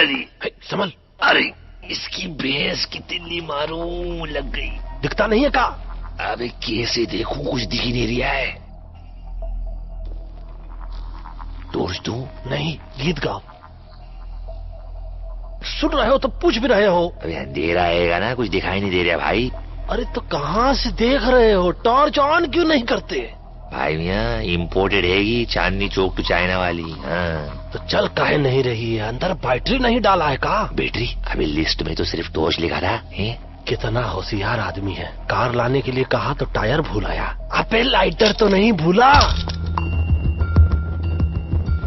अरे संभल। अरे इसकी भैंस कितनी मारूं, लग गई। दिखता नहीं है का? अबे कैसे देखूं, कुछ दिख ही नहीं रहा है। टॉर्च दूं? नहीं, गीत गाओ। सुन रहे हो तो पूछ भी रहे हो। अबे अंधेरा आएगा ना, कुछ दिखाई नहीं दे रहा भाई। अरे तो कहाँ से देख रहे हो? टॉर्च ऑन क्यों नहीं करते? भाई मियाँ इम्पोर्टेड हैगी, चांदनी चौक टू चाइना वाली। हाँ तो चल काहे नहीं रही है? अंदर बैटरी नहीं डाला है का? बैटरी? अबे लिस्ट में तो सिर्फ टॉर्च लिखा था। कितना होशियार आदमी है। कार लाने के लिए कहा तो टायर भूल आया। अबे लाइटर तो नहीं भूला?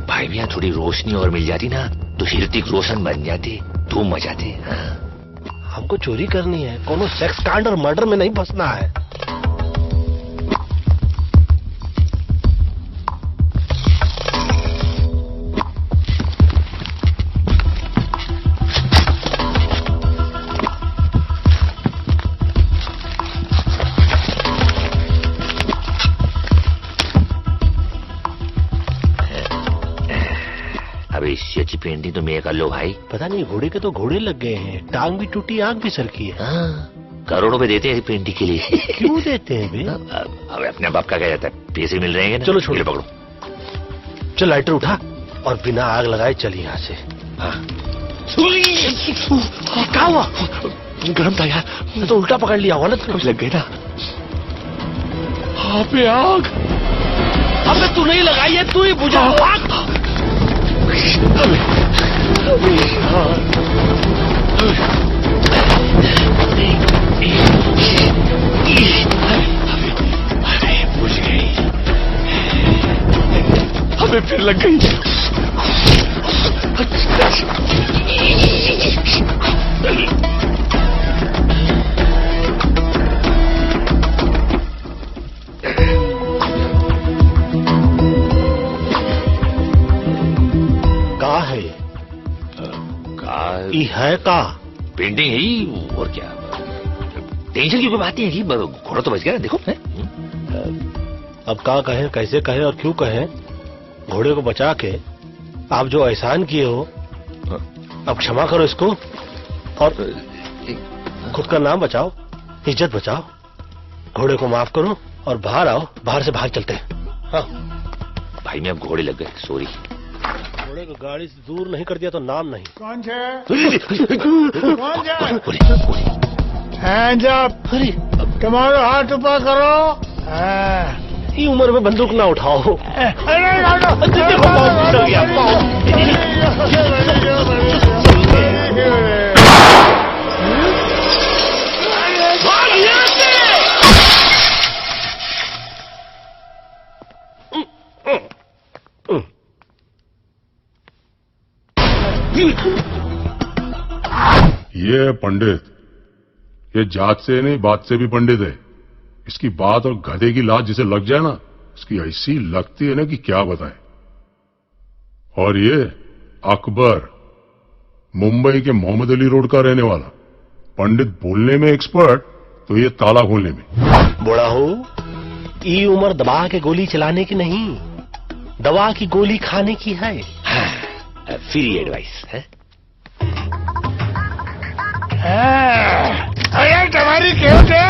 भाई मियाँ थोड़ी रोशनी और मिल जाती ना तो ऋतिक रोशन बन जाते, धूम मचाते। हाँ। हमको चोरी करनी है, कोनो सेक्स कांड और मर्डर में नहीं फंसना है। अबे इससे अच्छी पेंटिंग तो मैं कर लो भाई। पता नहीं घोड़े के तो घोड़े लग गए हैं, टांग भी टूटी, आंख भी सरकी है। हाँ, करोड़ों पे देते हैं पेंटिंग के लिए। क्यों देते हैं बे? अब अपने बाप का क्या जाता है, पैसे मिल रहे हैं ना। चलो छोड़ो, पकड़ो। चल लाइटर उठा और बिना आग लगाए चल यहाँ से। हाँ। क्या हुआ? गरम था यार। तो उल्टा पकड़ लिया होगा ना। कुछ लग गई ना। हाँ पे आग। अबे तू नहीं लगाई है, तू ही बुझा आग। अरे बुझ गई। हमें फिर लग गई। कहाँ है ये? है का? पेंटिंग है और क्या। टेंशन की कोई बात नहीं है, घोड़ा तो बच गया ना, देखो है? अब कहाँ कहे, कैसे कहे और क्यों कहे? घोड़े को बचा के आप जो एहसान किए हो, अब क्षमा करो इसको और खुद का नाम बचाओ, इज्जत बचाओ। घोड़े को माफ करो और बाहर आओ, बाहर से बाहर चलते हैं। हाँ भाई मैं अब घोड़े लग गए, सॉरी। घोड़े को गाड़ी से दूर नहीं कर दिया तो नाम नहीं। कौन है? जब अरे तुम्हारे हाथ ऊपर करो। ये उम्र में बंदूक ना उठाओ। ये है पंडित। ये जात से नहीं, बात से भी पंडित है। इसकी बात और गधे की लात जिसे लग जाए ना, इसकी ऐसी लगती है ना कि क्या बताएं। और ये अकबर, मुंबई के मोहम्मद अली रोड का रहने वाला। पंडित बोलने में एक्सपर्ट, तो ये ताला खोलने में। बड़ा हो, ये उम्र दबा के गोली चलाने की नहीं, दवा की गोली खाने की है। हाँ, फ्री एडवाइस है। अरे तुम्हारी क्यों थे?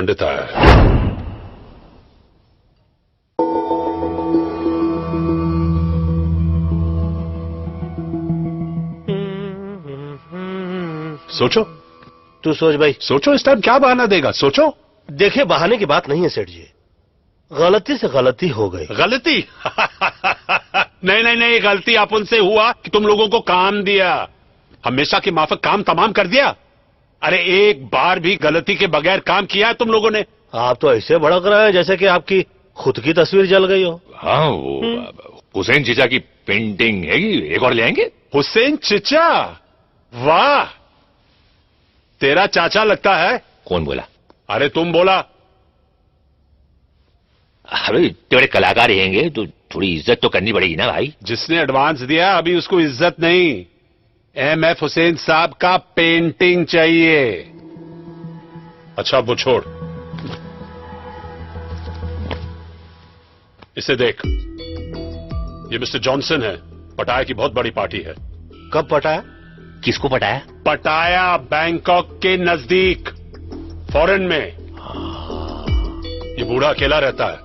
पंडित आया है। सोचो, तू सोच भाई। सोचो इस टाइम क्या बहाना देगा, सोचो। देखिए, बहाने की बात नहीं है सेठ जी, गलती से गलती हो गई। गलती? नहीं नहीं नहीं, गलती अपन से हुआ कि तुम लोगों को काम दिया, हमेशा के माफक काम तमाम कर दिया। अरे एक बार भी गलती के बगैर काम किया है तुम लोगों ने? आप तो ऐसे भड़क रहे हैं जैसे कि आपकी खुद की तस्वीर जल गई हो। हाँ, वो हुसैन चीचा की पेंटिंग है, एक और ले आएंगे। हुसैन चिचा? वाह, तेरा चाचा लगता है। कौन बोला? अरे तुम बोला। अरे इतने बड़े कलाकार रहेंगे तो थोड़ी इज्जत तो करनी पड़ेगी ना भाई। जिसने एडवांस दिया अभी उसको इज्जत नहीं, एमएफ हुसैन साहब का पेंटिंग चाहिए। अच्छा वो छोड़, इसे देख, ये मिस्टर जॉनसन है, पटाया की बहुत बड़ी पार्टी है। कब पटाया? किसको पटाया? पटाया बैंकॉक के नजदीक, फॉरेन में। ये बूढ़ा अकेला रहता है,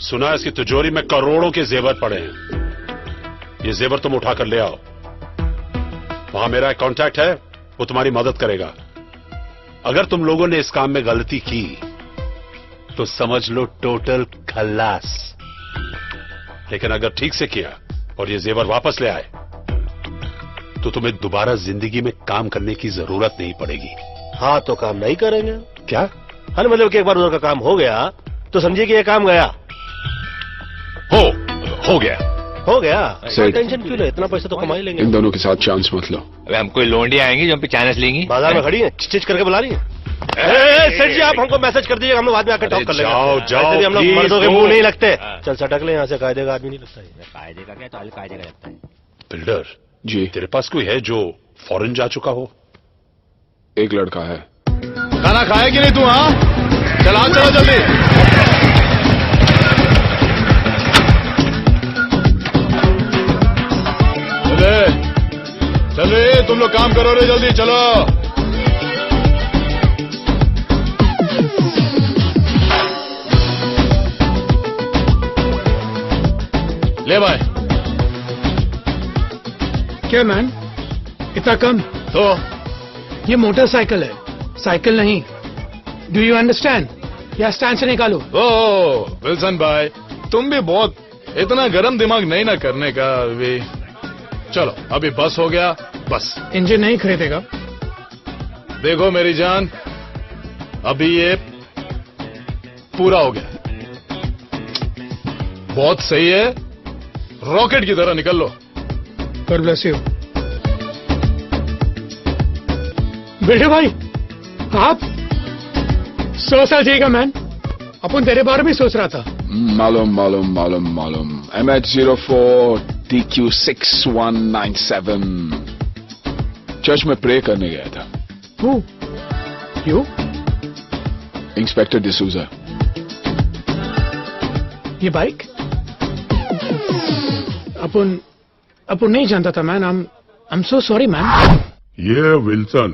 सुना है इसकी तिजोरी में करोड़ों के जेवर पड़े हैं। ये जेवर तुम उठाकर ले आओ, वहां मेरा एक कांटेक्ट है, वो तुम्हारी मदद करेगा। अगर तुम लोगों ने इस काम में गलती की तो समझ लो टोटल खल्लास, लेकिन अगर ठीक से किया और ये जेवर वापस ले आए तो तुम्हें दोबारा जिंदगी में काम करने की जरूरत नहीं पड़ेगी। हाँ, तो काम नहीं करेंगे। क्या? हाँ, मतलब कि एक बार उधर का काम हो गया तो समझिए कि ये काम गया। हो गया। हो गया, सही। टेंशन क्यों ले, इतना पैसा तो कमा ही लेंगे। इन दोनों के साथ चांस मत लो। अबे हमको लोंडी आएंगी जो हम पे चांस लेंगी। बाजार में खड़ी है, स्टिच करके बुला रही है। सेठ जी, आप हमको मैसेज कर दीजिएगा, हम लोग बाद में आकर टॉक कर लेंगे। जाओ, जाओ, वैसे भी हम लोग please, मर्दों के go। मुंह नहीं लगते। चल सटक ले यहाँ से, कायदे का आदमी नहीं लगता है। कायदे का क्या, तो कायदे का लगता है। बिल्डर जी, तेरे पास कोई है जो फॉरेन जा चुका हो? एक लड़का है। खाना खाए कि नहीं तू? हाँ, चला चलो जल्दी। चल रे, तुम लोग काम करो रे, जल्दी चलो। ले भाई। क्या मैन, इतना कम? तो ये मोटरसाइकिल है, साइकिल नहीं। Do you understand? या स्टैंड से निकालो। ओ विल्सन भाई, तुम भी बहुत इतना गरम दिमाग नहीं ना करने का अभी। चलो अभी बस हो गया, बस। इंजन नहीं खरीदेगा? देखो मेरी जान, अभी ये पूरा हो गया, बहुत सही है, रॉकेट की तरह निकल लो। God bless you. बेटे भाई, आप 100 साल जिएगा मैन। अपन तेरे बारे में सोच रहा था। मालूम मालूम मालूम मालूम। MH04 TQ6197 चर्च में प्रे करने गया था। Who? You? इंस्पेक्टर डिसूजा। ये बाइक? अपन नहीं जानता था man. I'm so sorry man. ये विल्सन,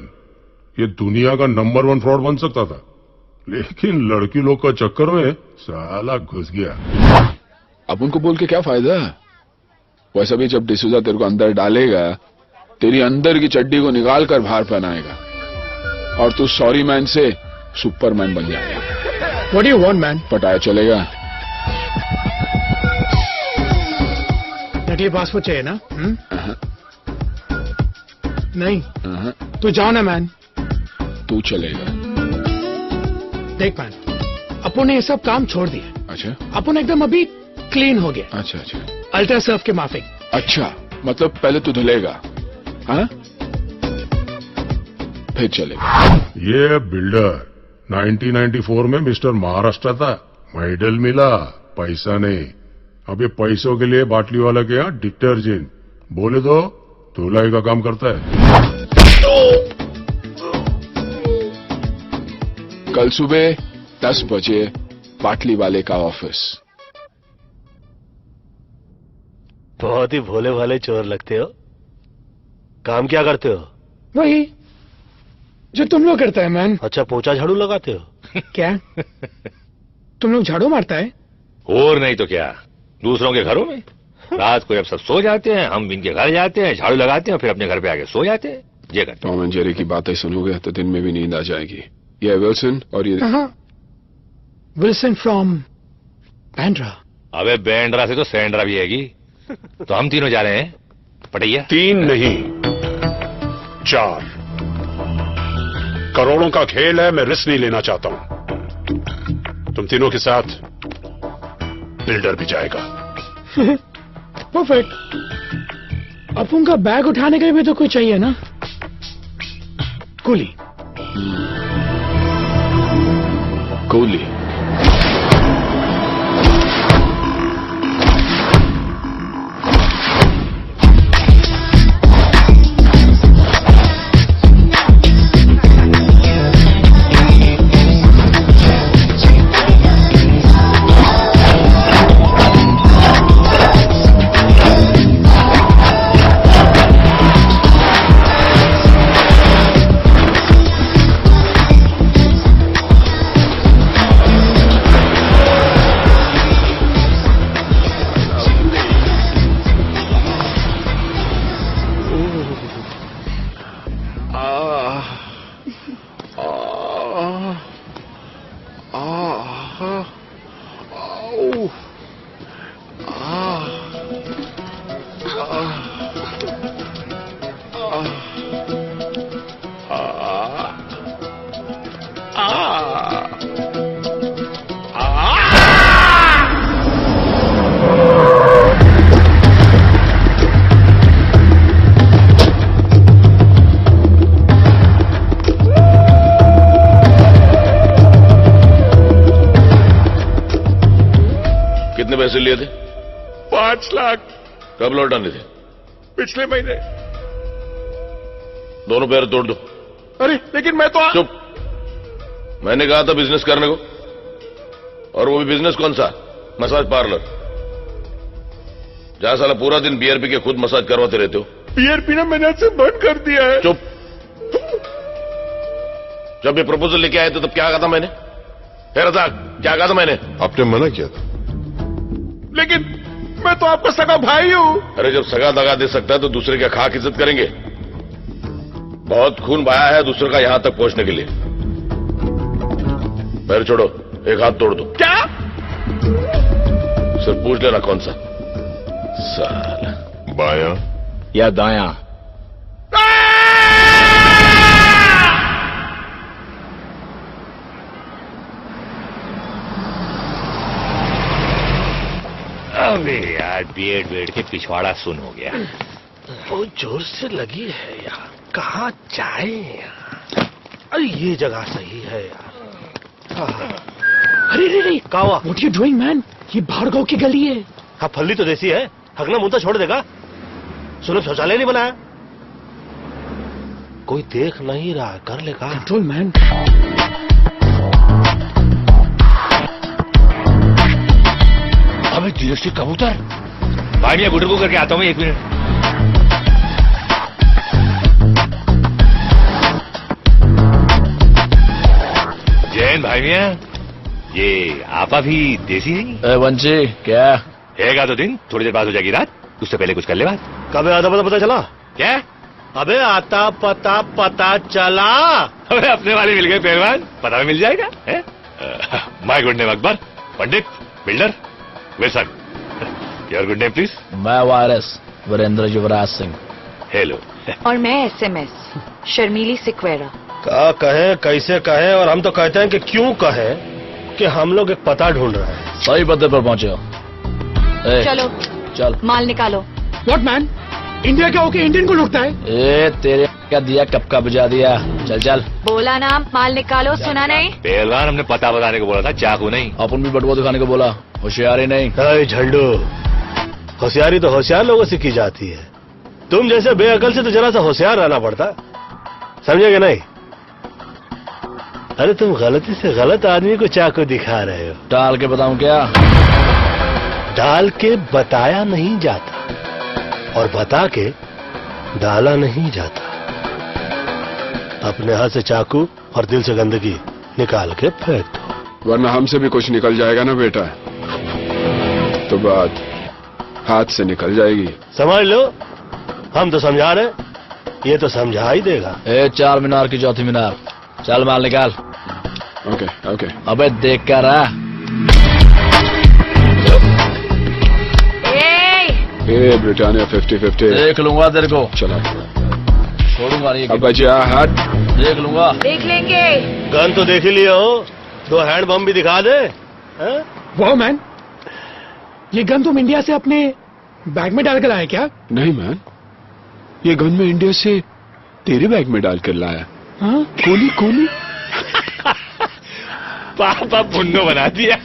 ये दुनिया का नंबर 1 फ्रॉड बन सकता था, लेकिन लड़की लोग का चक्कर में साला घुस गया। अब उनको बोल के क्या फायदा? वैसा भी जब डिसूजा तेरे को अंदर डालेगा, तेरी अंदर की चड्डी को निकाल कर बाहर पहनाएगा और तू सॉरी मैन से सुपरमैन बन जाएगा। What do you want man? पटाया चलेगा? नकली पासपोर्ट चाहिए ना? नहीं, हाँ, तू जाओ ना मैन। तू चलेगा। देख मैन, अपन ने ये सब काम छोड़ दिया। अच्छा अपन एकदम अभी क्लीन हो गया, अच्छा अच्छा अल्ट्रा सर्फ के माफिक। अच्छा, मतलब पहले तू धुलेगा, हाँ? फिर चलेगा। ये बिल्डर 1994 में मिस्टर महाराष्ट्र था, मेडल मिला, पैसा नहीं। अब ये पैसों के लिए बाटली वाला के यहाँ डिटर्जेंट बोले तो धुलाई का काम करता है। कल सुबह 10 बजे बाटली वाले का ऑफिस। बहुत ही भोले भाले चोर लगते हो। काम क्या करते हो? वही जो तुम लोग करता है मैन। अच्छा, पोछा झाड़ू लगाते हो क्या तुम लोग झाड़ू मारता है? और नहीं तो क्या, दूसरों के घरों में रात को जब सब सो जाते हैं हम इनके घर जाते हैं, झाड़ू लगाते हैं, फिर अपने घर पे आके सो जाते हैं। ये करते टॉम एंड जेरी की बातें सुनोगे तो दिन में भी नींद आ जाएगी। ये विल्सन और ये विल्सन फ्रॉम बैंड्रा। अबे बैंड्रा से तो सैंड्रा भी हैगी। तो हम तीनों जा रहे हैं पटैया। 3 नहीं 4 करोड़ों का खेल है, मैं रिस्क नहीं लेना चाहता हूं। तुम तीनों के साथ बिल्डर भी जाएगा। परफेक्ट। अब उनका बैग उठाने के लिए भी तो कोई चाहिए ना, कूली। कूली। कितने पैसे लिए थे? 5 लाख। कब लौटाने थे? पिछले महीने। दोनों पैर तोड़ दो। अरे लेकिन मैं तो चुप। मैंने कहा था बिजनेस करने को, और वो भी बिजनेस कौन सा? Massage parlour. जहां साला पूरा दिन बियर पी के खुद मसाज करवाते रहते हो। बियर पीना मैंने आज से बंद कर दिया है। चुप। जब ये प्रपोजल लेके आए थे तब क्या कहा था मैंने? रज़ाक, क्या कहा था मैंने? आपने मना किया था। लेकिन मैं तो आपका सगा भाई हूं। अरे जब सगा दगा दे सकता है तो दूसरे का खाक इज्जत करेंगे? बहुत खून बहाया है दूसरे का यहां तक पहुंचने के लिए। पैर छोड़ो, एक हाथ तोड़ दो। क्या? सिर्फ पूछ लेना कौन सा। साला। बायां या दायां? अबे यार बेड के पिछवाड़ा सुन हो गया। बहुत जोर से लगी है यार, कहाँ जाए यार? अरे ये जगह सही है यार। अरे रे रे, क्या हुआ? What you doing man? ये भार्गव की गली है। हाँ, फल्ली तो देसी है, हकना मुंता छोड़ देगा। सुनो, शौचालय नहीं बनाया। कोई देख नहीं रहा, कर लेगा। Control man. अबे जीएसटी कबूतर। भाई मैं गुटर को करके आता हूँ, 1 मिनट। जैन भाई मियाँ, ये आपा भी देसी नहीं? वंशी क्या हैगा तो दिन, थोड़ी देर बाद हो जाएगी रात, उससे पहले कुछ कर ले बात। कब आता पता चला? क्या? अबे आता पता चला। अबे अपने वाले मिल गए पहलवान, पता भी मिल जाएगा। My good name Akbar, Pandit, builder, Wilson. Your good name please? मैं वायरस वीरेंद्र युवराज सिंह। हेलो। और मैं एसएमएस शर्मीली सिक्वेरा। क्या कहें, कैसे कहें, और हम तो कहते हैं कि क्यों कहें कि हम लोग एक पता ढूंढ रहे हैं। सही पते पर पहुंचे हो। चलो चल माल निकालो। What man? इंडिया क्या होके इंडियन को लुटता है? ए तेरे क्या दिया, कब का बुझा दिया। चल चल। बोला ना माल निकालो, सुना नहीं? पहलवान हमने पता बताने को बोला था, चाकू नहीं। अपन भी बटुआ दिखाने को बोला, होशियारी नहीं। अरे झंडू, होशियारी तो होशियार लोगों से की जाती है। तुम जैसे बेअकल से तो जरा सा होशियार रहना पड़ता, समझे नहीं? अरे तुम गलती से गलत आदमी को चाकू दिखा रहे हो। डाल के बताऊं क्या? डाल के बताया नहीं जाता, और बता के डाला नहीं जाता। अपने हाथ से चाकू और दिल से गंदगी निकाल के फेंक दो, वरना हमसे भी कुछ निकल जाएगा ना बेटा, तो बात हाथ से निकल जाएगी। समझ लो, हम तो समझा रहे, ये तो समझा ही देगा। ए 4 मीनार की चौथी मीनार, चल माल निकाल। Okay okay. अबे देख कर आ। ए ब्रिटानिया 50-50 देख लूंगा तेरे को, चला छोड़ूंगा नहीं। अब बचा हाथ, देख लूंगा। देख लेंगे। गन तो देख ही लिया हो, 2 हैंड बम भी दिखा दे। वाह मैन, ये गन तुम इंडिया से अपने बैग में डाल कर लाए क्या? नहीं मैन, ये गन में इंडिया से तेरे बैग में डाल कर लाया। हाँ? कोली कोली। पापा पुण्य बना दिया।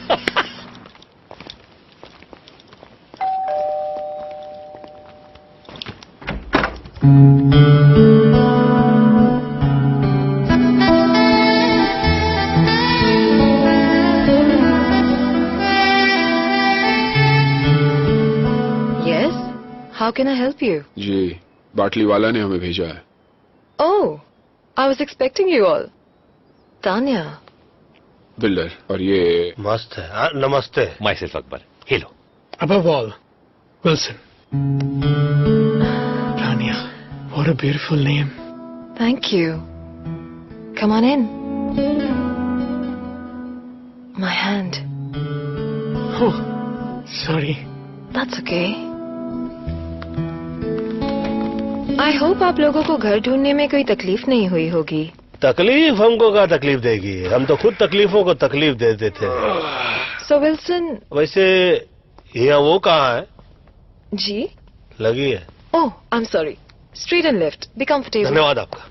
Yes. How can I help you? जी, बाटली वाला ने हमें भेजा है। Oh, I was expecting you all. Tanya. Builder, और ये मस्त है। नमस्ते। My self Akbar, hello. Above all, Wilson. Tanya, what a beautiful name. Thank you. Come on in. My hand. Oh, sorry. That's okay. I hope आप लोगों को घर ढूंढने में कोई तकलीफ नहीं हुई होगी। तकलीफ हमको क्या तकलीफ देगी, हम तो खुद तकलीफों को तकलीफ दे देते हैं। So Wilson. वैसे यहाँ वो कहाँ है? जी? लगी है। Oh, I'm sorry. Straight and left. Be comfortable. धन्यवाद आपका।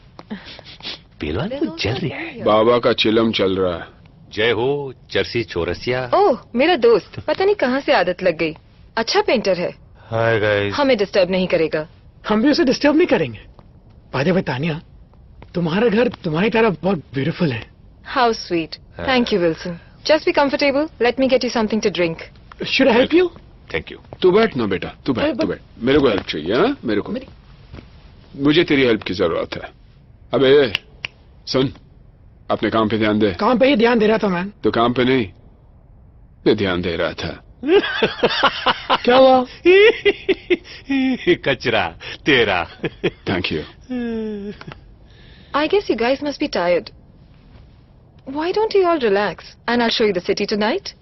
पहलवान तो चल रहा है। बाबा का चिलम चल रहा है। जय हो चरसी चौरसिया। ओह, मेरा दोस्त, पता नहीं कहाँ से आदत लग गई। अच्छा पेंटर है। Hi guys. हमें डिस्टर्ब नहीं करेगा। हम भी उसे डिस्टर्ब नहीं करेंगे। बाय द वे तानिया, तुम्हारा घर तुम्हारी तरह बहुत ब्यूटीफुल है। How sweet. Thank you, Wilson. Just be comfortable. Let me get you something to drink. Should I help you? Thank you. तू बैठ ना बेटा, तू बैठ, तू बैठ। मेरे को हेल्प चाहिए। हाँ, मेरे को, मुझे तेरी हेल्प की जरूरत है। अबे सुन, अपने काम पे ध्यान दे। काम पे ही ध्यान दे रहा था मैन। तो काम पे नहीं, पे ध्यान दे रहा था। क्या हुआ? कचरा तेरा। Thank you. I guess you guys must be tired. Why don't you all relax and I'll show you the city tonight?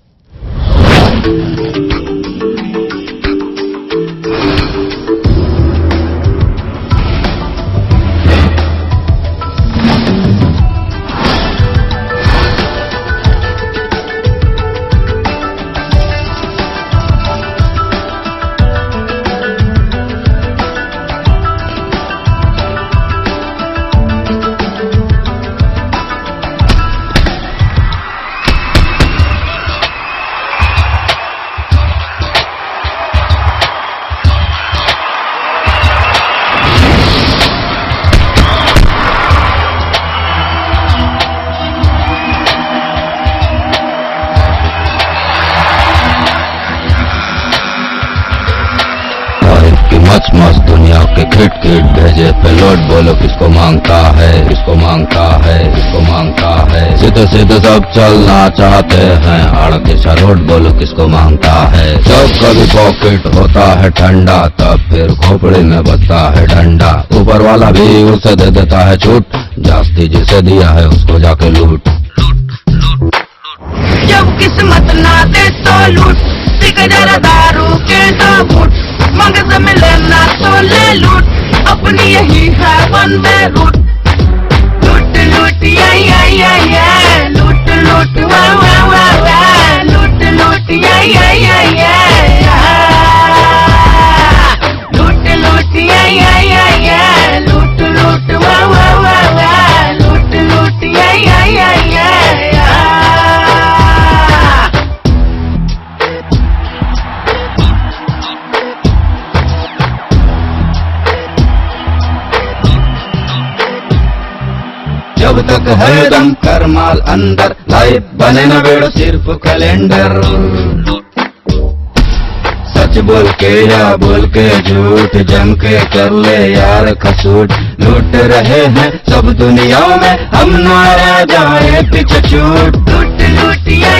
मस्त मस्त दुनिया के खिट खिट भेजे पेलोड, बोलो किसको मांगता है, किसको मांगता है, किसको मांगता है। सीधे सीधे सब चलना चाहते हैं, आड़केशा रोड बोलो किसको मांगता है। जब कभी पॉकेट होता है ठंडा, तब फिर खोपड़ी में बजता है डंडा। ऊपर वाला भी उसे दे देता है छूट, जास्ती जिसे दिया है उसको जाके लूट। जब किस्मत ना दे तो लूट, पिक जरा दारू के दाबूट, मगज में लेना तो ले लूट, अपनी यही है वन वे रूट। लूट लूट या लूट लूट वाह वाह वाह वाह, लूट लूट या लूट लूट या लूट लूट वाह वाह वाह वाह, लूट लूट या जब तक है दम कर माल अंदर, लाइफ बने न बेड़ो सिर्फ कैलेंडर। सच बोल के या बोल के झूठ, जम के कर ले यार खसूट, लूट रहे हैं सब दुनिया में, हम नारा जाए पीछे छूट। लूट लूट या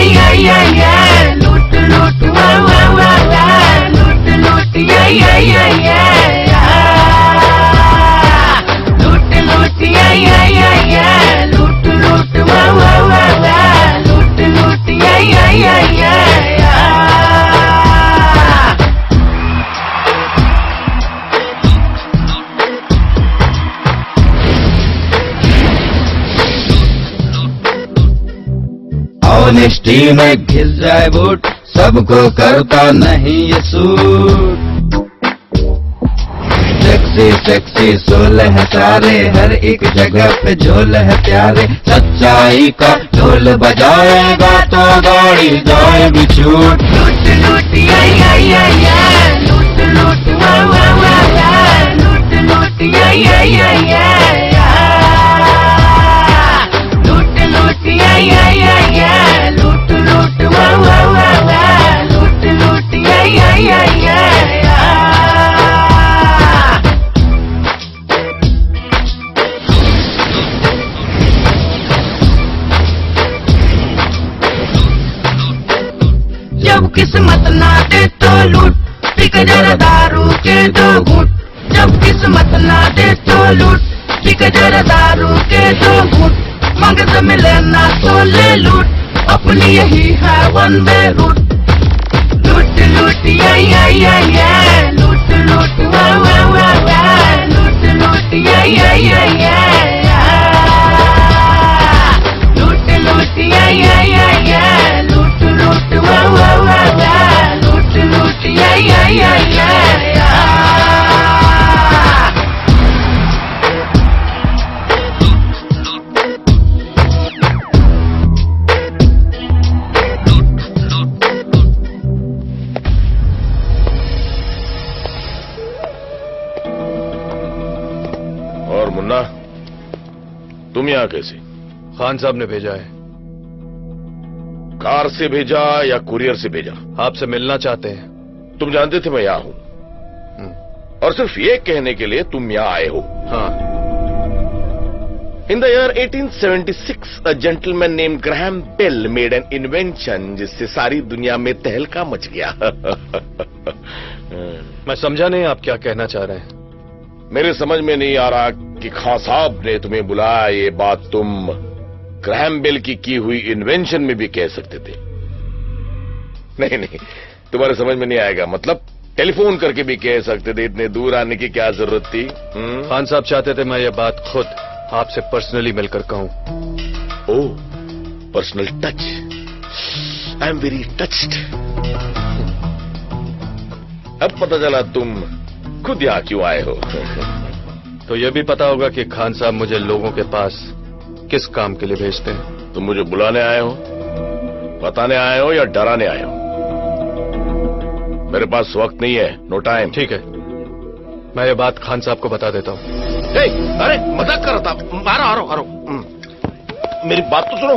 लूट लूट वा वा वा वा, लूट लूट या लूट लूट या लूट लूट वा वा वा वा, लूट लूट या ऑनेस्टी में घिस जाए बूट, सबको करता नहीं ये सूट। सेक्सी सेक्सी सोल है सारे, हर एक जगह पे झोल है प्यारे। सच्चाई का ढोल बजाएगा तो गाड़ी जाए भी छूट। लूट लूट या लूट लूट वा वा वा वा, लूट लूट या लूट लूट या लूट लूट वा वा वा वा, लूट लूट या जब किस्मत ना दे तो लूट, पिक जरा दारू के दो घूंट। जब किस्मत ना दे तो लूट, पिक जरा दारू के दो घूंट। मगज मिले ना तो ले लूट, अपनी यही है वन वे रूट। लूट लूट या लूट लूट वा वा वा वा, लूट लूट या लूट लूट या लूट लूट वा वा वा वा, लूट लूट या और मुन्ना, तुम यहाँ कैसे? खान साहब ने भेजा है। कार से भेजा या कुरियर से भेजा? आपसे मिलना चाहते हैं। तुम जानते थे मैं यहाँ हूँ, और सिर्फ ये कहने के लिए तुम यहाँ आए हो। हाँ। In the year 1876, a gentleman named Graham Bell made an invention जिससे सारी दुनिया में तहलका मच गया। मैं समझा नहीं आप क्या कहना चाह रहे हैं। मेरे समझ में नहीं आ रहा कि खान साहब ने तुम्हें बुलाया, ये बात तुम ग्रैहम बेल की हुई इन्वेंशन में भी कह सकते थे। नहीं नहीं, तुम्हारे समझ में नहीं आएगा। मतलब टेलीफोन करके भी कह सकते थे, इतने दूर आने की क्या जरूरत थी? खान साहब चाहते थे मैं ये बात खुद आपसे पर्सनली मिलकर कहूं। Oh, personal touch. I am very touched. अब पता चला तुम खुद यहाँ क्यों आए हो। तो ये भी पता होगा कि खान साहब मुझे लोगों के पास किस काम के लिए भेजते हैं। तुम मुझे बुलाने आए हो, बताने आए हो या डराने आए हो? मेरे पास वक्त नहीं है, नो टाइम। ठीक है, मैं ये बात खान साहब को बता देता हूँ। अरे मजाक कर रहा था। आ रहा मेरी बात तो सुनो।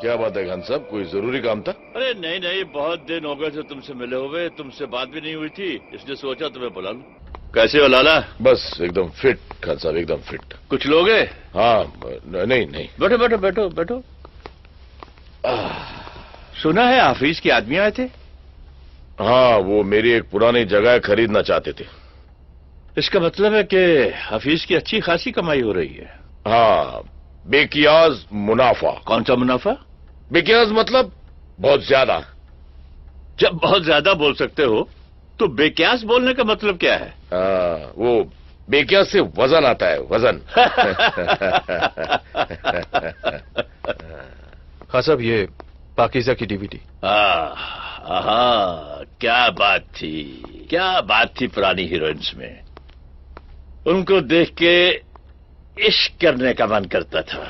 क्या बात है खान साहब, कोई जरूरी काम था? अरे नहीं नहीं, बहुत दिन हो गए थे तुमसे मिले हुए, तुमसे बात भी नहीं हुई थी, इसलिए सोचा तुम्हें बुला लूं। कैसे हो लाला? बस एकदम फिट खान साहब, एकदम फिट। कुछ लोग हैं? हाँ, नहीं नहीं। बैठो बैठो बैठो बैठो। सुना है हाफिज के आदमी आए थे? हाँ, वो मेरी एक पुरानी जगह खरीदना चाहते थे। इसका मतलब है कि हाफिज की अच्छी खासी कमाई हो रही है। हाँ, बेकियाज मुनाफा। कौन सा मुनाफा? बेकियाज मतलब बहुत ज्यादा। जब बहुत ज्यादा बोल सकते हो तो बेक्यास बोलने का मतलब क्या है? वो बेक्यास से वजन आता है, वजन। हाँ साहब, ये पाकीज़ा की डीवीडी। क्या बात थी, क्या बात थी पुरानी हीरोइंस में। उनको देख के इश्क करने का मन करता था,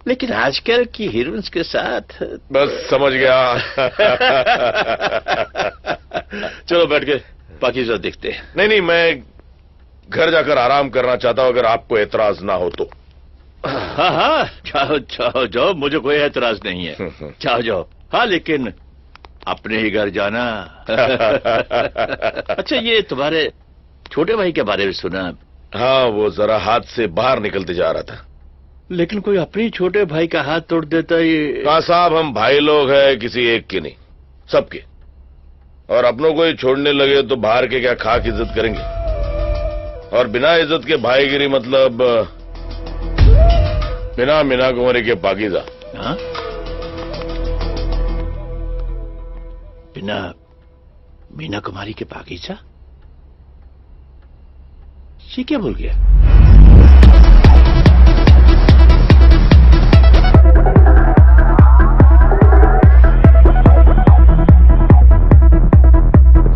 लेकिन आजकल की हीरोइंस के साथ बस समझ गया। चलो बैठ के पाकीज़ा देखते हैं। नहीं नहीं, मैं घर जाकर आराम करना चाहता हूं, अगर आपको एतराज ना हो तो। हाँ हाँ, जाओ जाओ जाओ, मुझे कोई एतराज नहीं है। जाओ जाओ। हाँ, लेकिन अपने ही घर जाना। अच्छा, ये तुम्हारे छोटे भाई के बारे में सुना, हाँ, वो जरा हाथ से बाहर निकलते जा रहा था। लेकिन कोई अपने छोटे भाई का हाथ तोड़ देता ये। कहा साहब, हम भाई लोग हैं, किसी एक के नहीं, सबके। और अपनों को ही छोड़ने लगे तो बाहर के क्या खाक इज्जत करेंगे। और बिना इज्जत के भाईगिरी मतलब बिना मीना कुंवरी के पाकीज़ा। हाँ? बिना मीना कुमारी के पाकीज़ा? ये क्या बोल गया?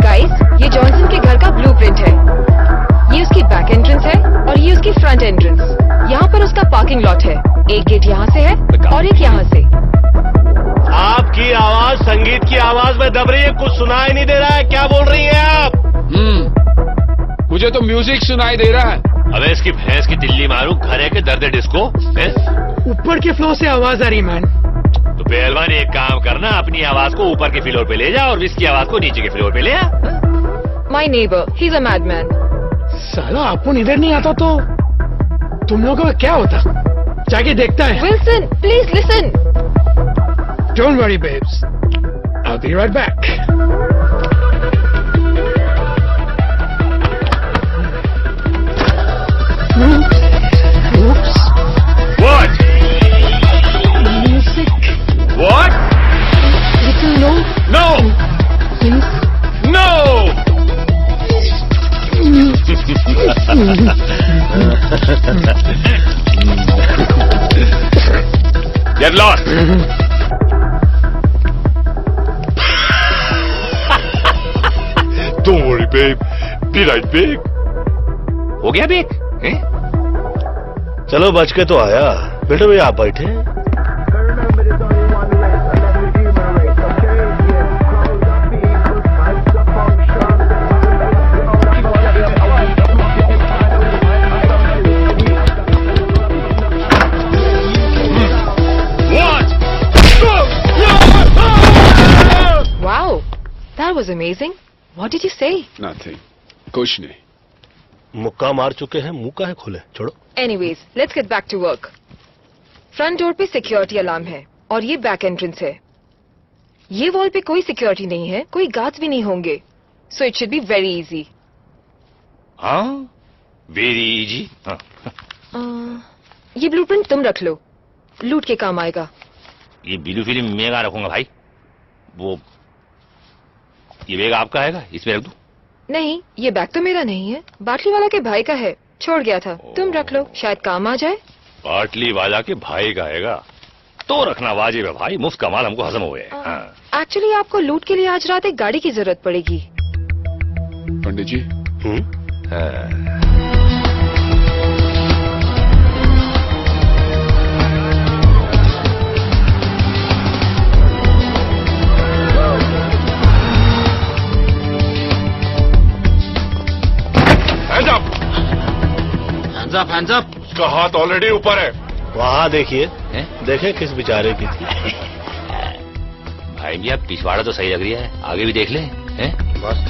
गाइस, ये जॉनसन के घर का ब्लूप्रिंट है। ये उसकी बैक एंट्रेंस है और ये उसकी फ्रंट एंट्रेंस। यहाँ पर उसका पार्किंग लॉट है। एक गेट यहाँ से है और एक यहाँ से। आपकी आवाज संगीत की आवाज में दब रही है, कुछ सुनाई नहीं दे रहा है। क्या बोल रही हैं आप? मुझे तो म्यूजिक सुनाई दे रहा है। अबे इसकी भैंस की दिल्ली मारू, घर है के दर्द डिस्को। ऊपर के फ्लोर से आवाज आ रही मैन। तो पहलवान एक काम करना, अपनी आवाज को ऊपर के फ्लोर पे ले जा और इसकी आवाज को नीचे के फ्लोर पे ले आ। My neighbour, he is a madman. साला अपन इधर नहीं आता तो तुम लोगों का क्या होता? जाके देखता है। Wilson, please listen. Don't worry babes, I'll be right back. Oops. What? Music. What? Little low. No. Please. No. Get lost. Don't worry, babe. Be right back. हो गया बेक? चलो बच के तो आया। बेटे भैया आप बैठे। Wow, that was amazing. What did you say? Nothing. कुछ नहीं। मुक्का मार चुके हैं, मुंह का है खोले, छोड़ो। Anyways, let's get back to work. Front door पे सिक्योरिटी अलार्म है और ये बैक एंट्रेंस है। ये वॉल पे कोई सिक्योरिटी नहीं है, कोई गार्ड्स भी नहीं होंगे, so it should be very easy. हाँ, वेरी इजी। ये ब्लूप्रिंट तुम रख लो, लूट के काम आएगा। ये ब्लू फिल्म मैं रखूंगा भाई। वो ये बैग आपका आएगा, इसमें रख दूं? नहीं, ये बैग तो मेरा नहीं है, बाटली वाला के भाई का है, छोड़ गया था। तुम रख लो, शायद काम आ जाए। बाटली वाला के भाई का आएगा तो रखना वाजिब है भाई, मुफ्त का माल हमको हजम हो गया। एक्चुअली आपको लूट के लिए आज रात एक गाड़ी की जरूरत पड़ेगी। पंडित जी। Hands up. उसका हाथ ऑलरेडी ऊपर है। वहाँ देखिए, देखें किस बेचारे की थी। भाई भैया पिछवाड़ा तो सही लग रही है, आगे भी देख ले। मस्त।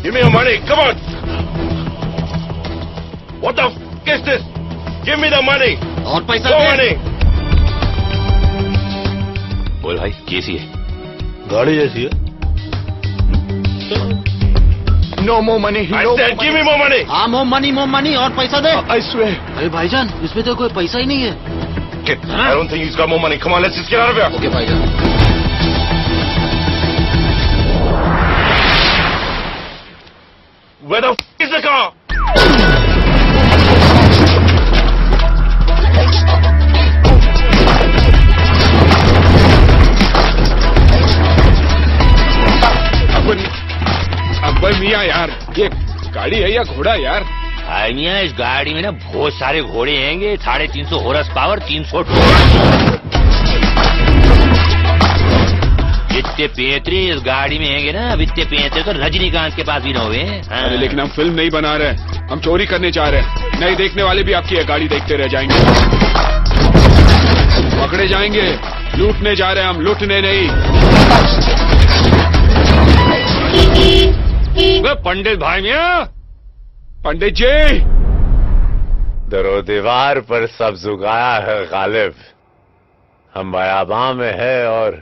Give me your money, come on. What the f is this? Give me the money. और पैसा Go money. बोल भाई, कैसी है? गाड़ी जैसी है। No more money. I said, give me more money. हाँ, more money और पैसा दे। I swear. अरे भाईजान, इसमें तो कोई पैसा ही नहीं है। I don't think he's got more money. Come on, let's just get out of here. Okay भाईजान। Where the f is the car? Akbar मियाँ यार, ये गाड़ी है या घोड़ा यार? भाई मियाँ, इस गाड़ी में ना बहुत सारे घोड़े हैंगे, 350 हॉर्स पावर, 300 जितने पेंतरे इस गाड़ी में हैंगे ना, अब इतने पेंतरे तो रजनीकांत के पास भी न हुए। अरे लेकिन हम फिल्म नहीं बना रहे, हम चोरी करने जा रहे हैं। नहीं देखने वाले भी आपकी ये गाड़ी देखते रह जाएंगे। पकड़े जाएंगे। लूटने जा रहे हैं हम, लूटने नहीं। पंडित भाई मियाँ। पंडित जी, दरो दीवार पर सब्ज उगाया है गालिब, हम बयाबां में है और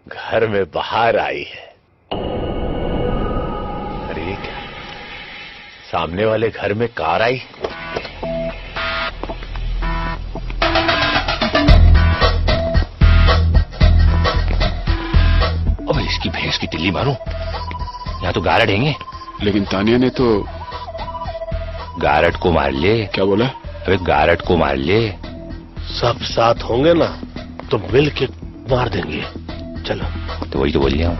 घर में बाहर आई है। अरे ये क्या, सामने वाले घर में कार आई। अब इसकी भैंस की तिल्ली मारूं, यहाँ तो गारड हैंगे। लेकिन तानिया ने तो गारड को मार ले। क्या बोला? अबे गारड को मार ले। सब साथ होंगे ना तो मिल के मार देंगे। चलो। तो वही तो बोल रहा हूं।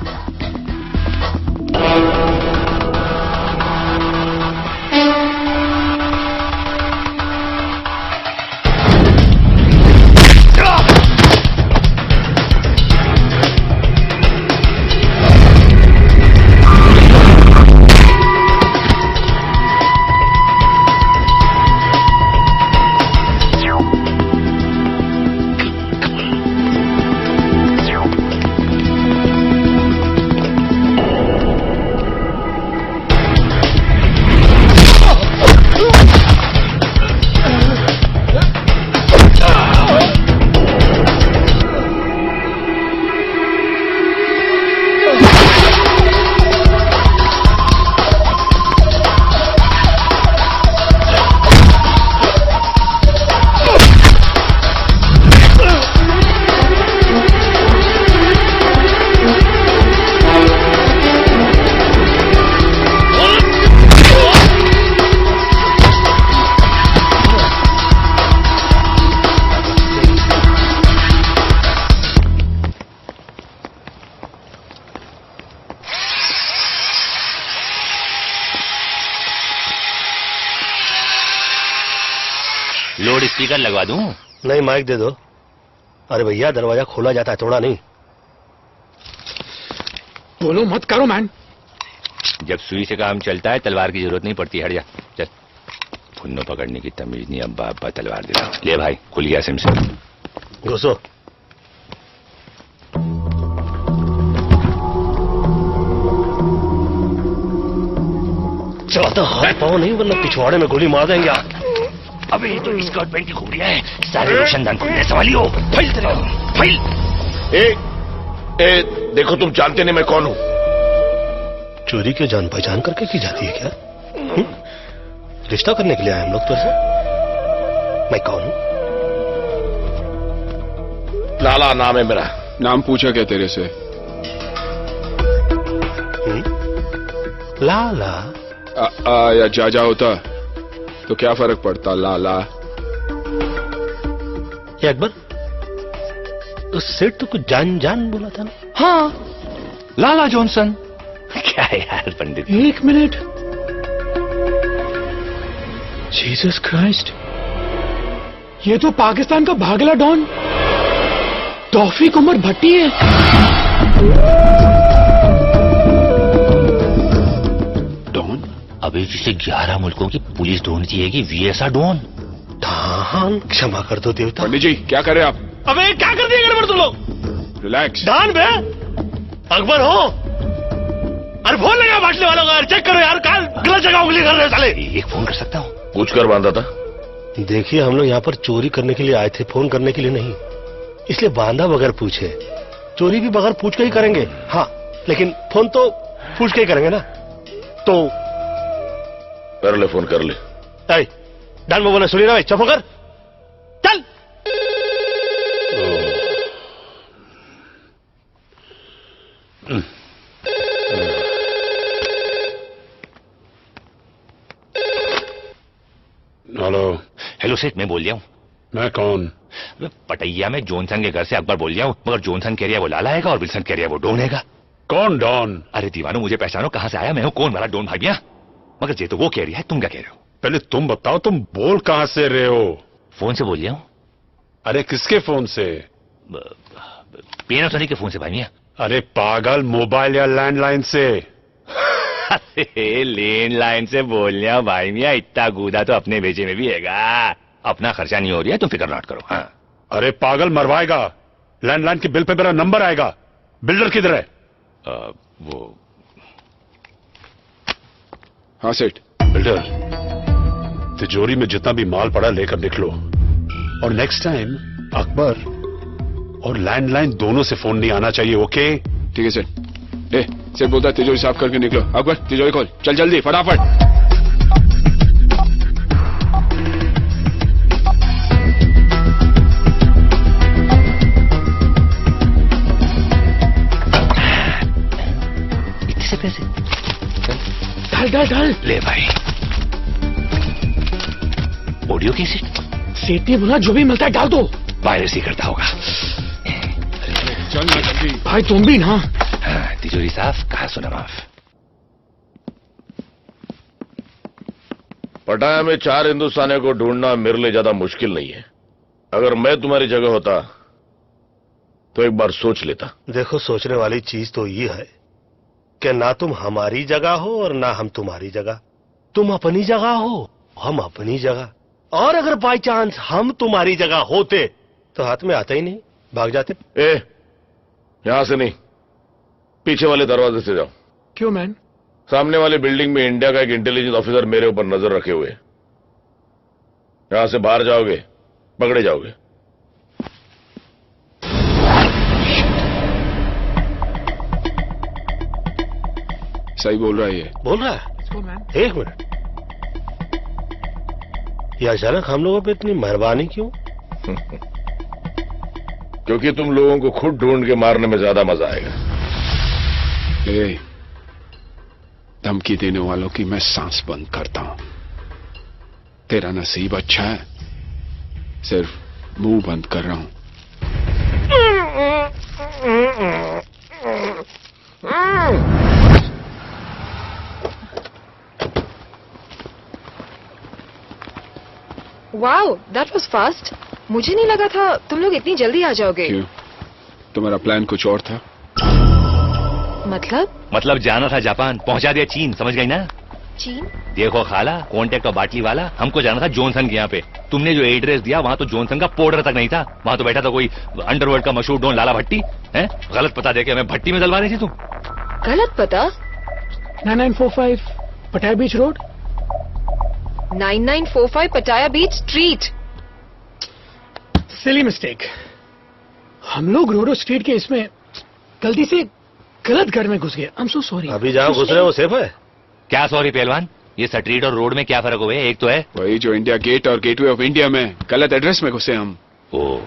लोड स्पीकर लगवा दूं? नहीं, माइक दे दो। अरे भैया दरवाजा खोला जाता है, तोड़ा नहीं। बोलो मत करो मैन। जब सुई से काम चलता है तलवार की जरूरत नहीं पड़ती। हट जा, चल। फुन्नो पकड़ने की तमीज नहीं, अब्बा अब्बा तलवार दे। ले भाई, खुल गया सिम से। घुसो। ज्यादा हाथ पाओ नहीं वरना पिछवाड़े में गोली मार देंगे आप। अबे ये तो स्कर्ट पैंट की खोपड़ियां हैं, सारे रोशनदान खोल संभालियो। फैल तेरे फैल। देखो तुम जानते नहीं मैं कौन हूं। चोरी की जान पहचान करके की जाती है क्या? रिश्ता करने के लिए आए हम लोग तेरे से। मैं कौन हूं? लाला नाम है मेरा। नाम पूछा क्या तेरे से? लाला या जाजा होता तो क्या फर्क पड़ता? लाला अकबर, उस सेठ तो कुछ जान जान बोला था ना? हाँ, लाला जॉनसन। क्या यार पंडित। एक मिनट। जीसस क्राइस्ट, ये तो पाकिस्तान का भागला डॉन तौफीक उमर भट्टी है। डॉन? अबे जिसे 11 मुल्कों की पुलिस ढूंढती है कि वीएसआ डॉन। दान, क्षमा कर दो देवता। पंडित जी क्या कर रहे आप? अबे क्या कर दिया गड़बड़ तुम लोग? रिलैक्स। दान बे अकबर हो। अरे फोन लगा बाटले वालों का, चेक करो यार, काल गलत जगह उंगली कर रहे हो साले। एक फोन कर सकता हूँ? पूछ कर बांधा था। देखिए हम लोग यहाँ पर चोरी करने के लिए आए थे, फोन करने के लिए नहीं। इसलिए बांधा बगैर पूछे। चोरी भी बगैर पूछ के ही करेंगे, हाँ, लेकिन फोन तो पूछ के ही करेंगे ना। तो कर ले, फोन कर ले। डान में बोला सुनी ना भाई, चुप होकर चल। हेलो। हेलो सेठ, मैं बोल रहा हूँ। मैं कौन? पटैया में जॉनसन के घर से अकबर बोल रहा हूँ, मगर जॉनसन कह रहा है वो लाला आएगा और विल्सन कह रहा है वो डॉन हैगा। कौन डॉन? अरे दीवानो, मुझे पहचानो, कहां से आया मैं हूँ, कौन वाला डॉन भागिया। मगर ये तो वो कह रही है, तुम क्या कह रहे हो? पहले तुम बताओ, तुम बोल कहां से रहे हो? फोन से बोल रहा हूँ। अरे किसके फोन से? पैनासोनिक के फोन से भाई मियां। अरे पागल, मोबाइल या लैंडलाइन से? लैंडलाइन से बोल रहा हूँ भाई मियां, इतना गूदा तो अपने बेचे में भी हैगा। अपना खर्चा नहीं हो रहा है, तुम फिक्र मत करो। हाँ। अरे पागल, मरवाएगा। लैंडलाइन के बिल पे मेरा नंबर आएगा। बिल्डर किधर है? हाँ सेठ। बिल्डर तिजोरी में जितना भी माल पड़ा लेकर निकलो, और नेक्स्ट टाइम अकबर और लैंडलाइन दोनों से फोन नहीं आना चाहिए, ओके? ठीक है सर। सर बोलता है तिजोरी साफ करके निकलो। अकबर तिजोरी खोल, चल जल्दी फटाफट। इतने से पैसे ढल ले भाई। ऑडियो कैसेट सेठ ने बोला जो भी मिलता है डाल दो। वायरस ही करता होगा। चल ना जल्दी भाई तुम भी ना। हाँ, तिजोरी साफ, कहा सुना माफ। पटाया में 4 हिंदुस्तानियों को ढूंढना मेरे लिए ज्यादा मुश्किल नहीं है। अगर मैं तुम्हारी जगह होता तो एक बार सोच लेता। देखो, सोचने वाली चीज तो ये है कि ना तुम हमारी जगह हो और ना हम तुम्हारी जगह। तुम अपनी जगह हो, हम अपनी जगह। और अगर बाई चांस हम तुम्हारी जगह होते तो हाथ में आता ही नहीं, भाग जाते। यहां से नहीं, पीछे वाले दरवाजे से जाओ। क्यों मैन? सामने वाली बिल्डिंग में इंडिया का एक इंटेलिजेंस ऑफिसर मेरे ऊपर नजर रखे हुए। यहां से बाहर जाओगे पकड़े जाओगे। सही बोल रहा है ये। बोल रहा है? एक मिनट, ये अचानक हम लोगों पे इतनी मेहरबानी क्यों? क्योंकि तुम लोगों को खुद ढूंढ के मारने में ज्यादा मजा आएगा। धमकी देने वालों की मैं सांस बंद करता हूं। तेरा नसीब अच्छा है, सिर्फ मुंह बंद कर रहा हूं। Wow, that was fast. मुझे नहीं लगा था तुम लोग इतनी जल्दी आ जाओगे। क्यों? तुम्हारा प्लान कुछ और था? मतलब जाना था जापान, पहुंचा दिया चीन, समझ गई ना? चीन? देखो खाला, कॉन्टेक्ट और बाटली वाला, हमको जाना था जॉनसन के यहाँ पे। तुमने जो एड्रेस दिया वहां तो जॉनसन का पोर्टर तक नहीं था, वहां तो बैठा था कोई अंडरवर्ल्ड का मशहूर डॉन लाला भट्टी। है गलत पता देके हमें भट्टी में डलवा रही थी तुम। गलत पता? 9945 पटाया बीच रोड। 9945 पटाया बीच स्ट्रीट। Silly mistake. हम लोग रोडो स्ट्रीट के इसमें गलती से गलत घर में घुस गए। I am so sorry. अभी जहां घुस रहे हो सेफ है? क्या सॉरी पहलवान, ये स्ट्रीट और रोड में क्या फर्क हुआ है? एक तो है वही जो इंडिया गेट और गेटवे ऑफ इंडिया में गलत एड्रेस में घुसे हम। ओ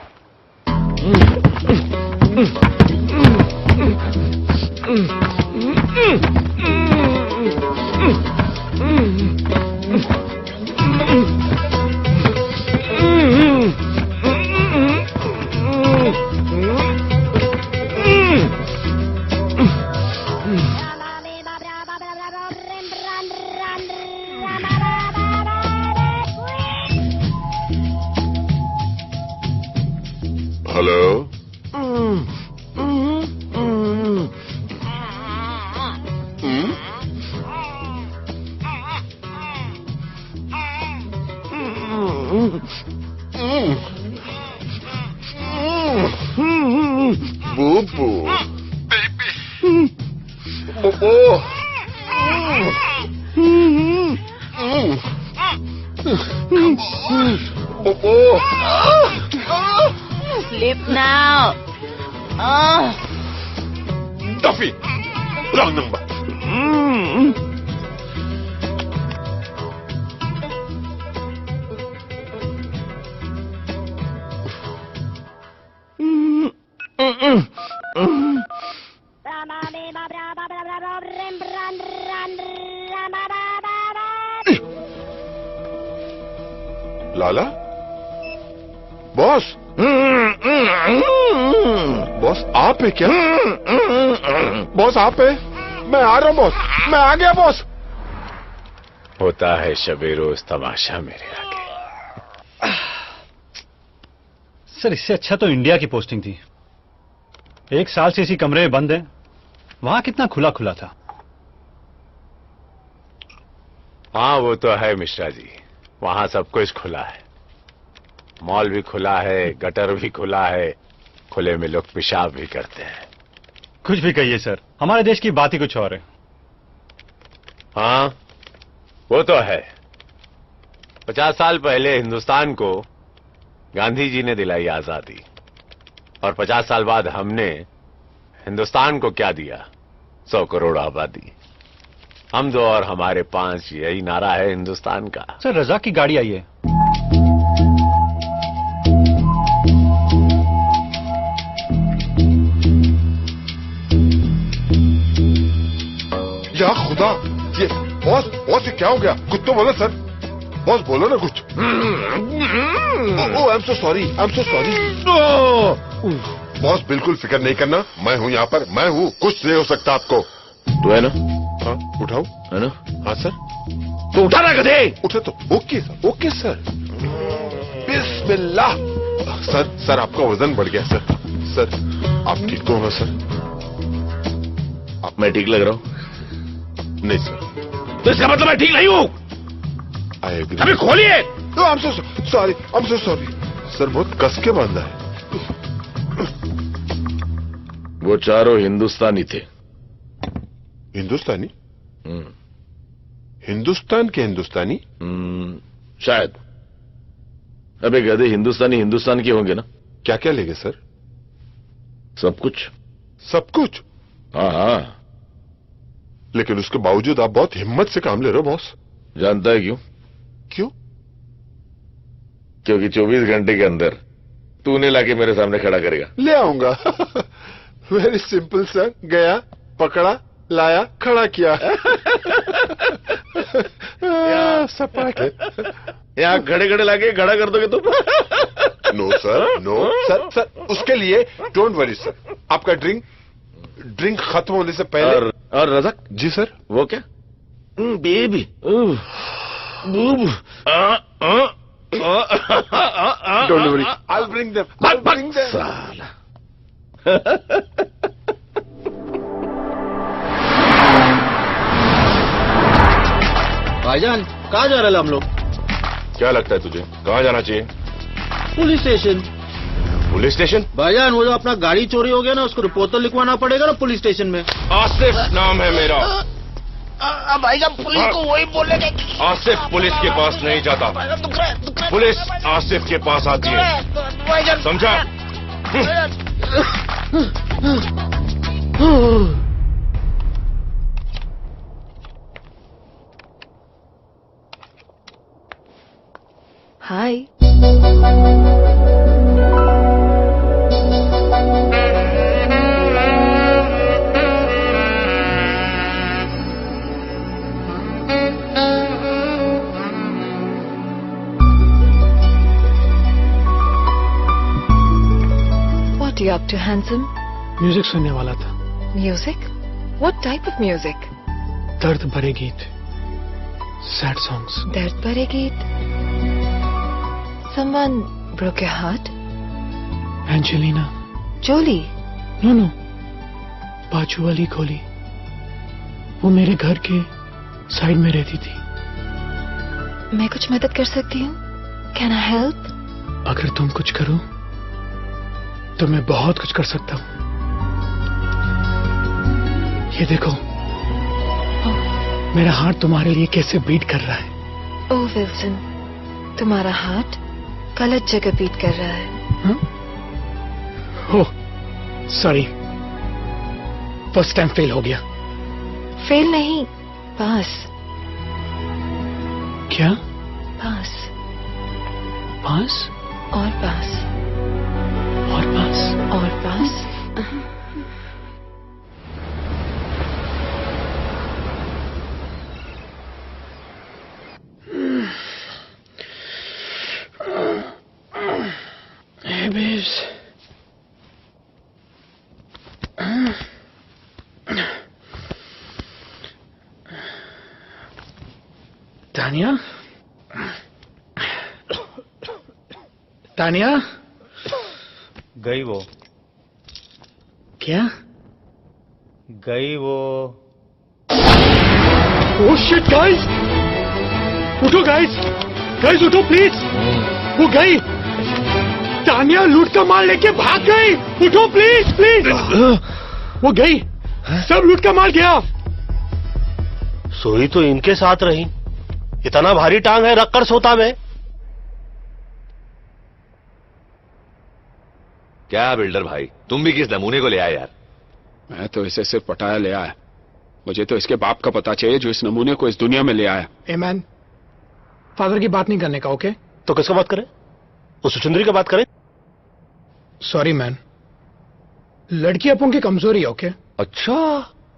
हेलो, बूबू Sleep now. Duffy, wrong number. लाला, बॉस, बॉस आप है क्या? बॉस आप है? मैं आ रहा हूं बॉस, मैं आ गया बॉस। होता है शबे रोज तमाशा मेरे आगे। सर इससे अच्छा तो इंडिया की पोस्टिंग थी। 1 साल से इसी कमरे में बंद है, वहां कितना खुला खुला था। हाँ वो तो है मिश्रा जी, वहां सब कुछ खुला है। मॉल भी खुला है, गटर भी खुला है, खुले में लोग पेशाब भी करते हैं। कुछ भी कहिए सर, हमारे देश की बात ही कुछ और है। हाँ वो तो है, 50 साल पहले हिंदुस्तान को गांधी जी ने दिलाई आजादी, और 50 साल बाद हमने हिंदुस्तान को क्या दिया? 100 करोड़ आबादी। हम दो और हमारे 5, यही नारा है हिंदुस्तान का। सर रजाक की गाड़ी आई है। या खुदा, ये बॉस ये क्या हो गया? कुछ तो बोलो सर। बॉस बोलो ना कुछ। I am so sorry, boss बिल्कुल फिक्र नहीं करना, मैं हूँ यहाँ पर, मैं हूँ, कुछ नहीं हो सकता आपको। तो है ना? हाँ उठाओ। है ना? हाँ सर। तो उठा ना गधे। उठे तो ओके सर। बिस्मिल्लाह। सर आपका वजन बढ़ गया सर। आप ठीक तो हो ना सर? मैं ठीक लग रहा हूँ? नहीं सर। तो इसका मतलब मैं ठीक नहीं हूँ? अभी खोलिए। I am so sorry sir, बहुत कस के बांधा है। वो चारों हिंदुस्तानी थे। हिंदुस्तानी? हिंदुस्तान के हिंदुस्तानी? शायद। अबे गधे, हिंदुस्तान के होंगे ना? क्या क्या लेंगे सर? सब कुछ। हाँ। लेकिन उसके बावजूद आप बहुत हिम्मत से काम ले रहे हो बॉस। जानता है क्यों? क्योंकि 24 घंटे के अंदर तू उन्हें लाके मेरे सामने खड़ा करेगा। ले आऊंगा। Very simple sir. गया, पकड़ा, लाया, खड़ा किया। सपाट। यहाँ खड़े लाके खड़ा कर दोगे तुम? नो सर, उसके लिए डोंट वरी सर। आपका ड्रिंक खत्म होने से पहले। और रज़ाक जी सर। वो क्या? Baby. Don't worry, I will bring them. साला। भाईजान कहाँ जा रहे हैं हम लोग? क्या लगता है तुझे, कहाँ जाना चाहिए? Police station. Police station? भाईजान वो जो अपना गाड़ी चोरी हो गया ना, उसको रिपोर्ट तो लिखवाना पड़ेगा ना पुलिस स्टेशन में। आसिफ नाम है मेरा। भाईजान पुलिस को वही बोलेंगे। आसिफ पुलिस के पास नहीं जाता, पुलिस आसिफ के पास आती है, समझा? हाय। What are you up to, handsome? Music सुनने वाला था। Music? What type of music? दर्द भरे गीत, सैड सॉन्ग्स। दर्द भरे गीत? Someone broke your heart? Angelina Jolie? No, बाजू वाली गोली। वो मेरे घर के साइड में रहती थी। मैं कुछ मदद कर सकती हूँ? Can I help? अगर तुम कुछ करो तो मैं बहुत कुछ कर सकता हूँ। ये देखो, मेरा हार्ट तुम्हारे लिए कैसे बीट कर रहा है। ओह विल्सन, तुम्हारा हार्ट गलत जगह बीट कर रहा है। Oh sorry, first time fail हो गया। फेल नहीं, पास। क्या? पास। पास और पास और पास और पास। Hey, babes. तानिया? तानिया? गई वो। क्या? गई वो। Oh shit, guys! उठो guys! Guys उठो प्लीज! वो गई! तानिया लूट का माल लेके भाग गई! उठो प्लीज! वो गई! सब लूट का माल गया! सोई तो इनके साथ रही, इतना भारी टांग है, रखकर सोता में। क्या बिल्डर भाई, तुम भी किस नमूने को ले आए यार? मैं तो इसे सिर्फ पटाया ले आया। मुझे तो इसके बाप का पता चाहिए जो इस नमूने को इस दुनिया में ले आया। ए मैन, फादर की बात नहीं करने का, ओके? तो किसका बात करें? उस सुचंद्री का बात करें? सॉरी मैन, लड़की अपों की कमजोरी है, ओके? अच्छा,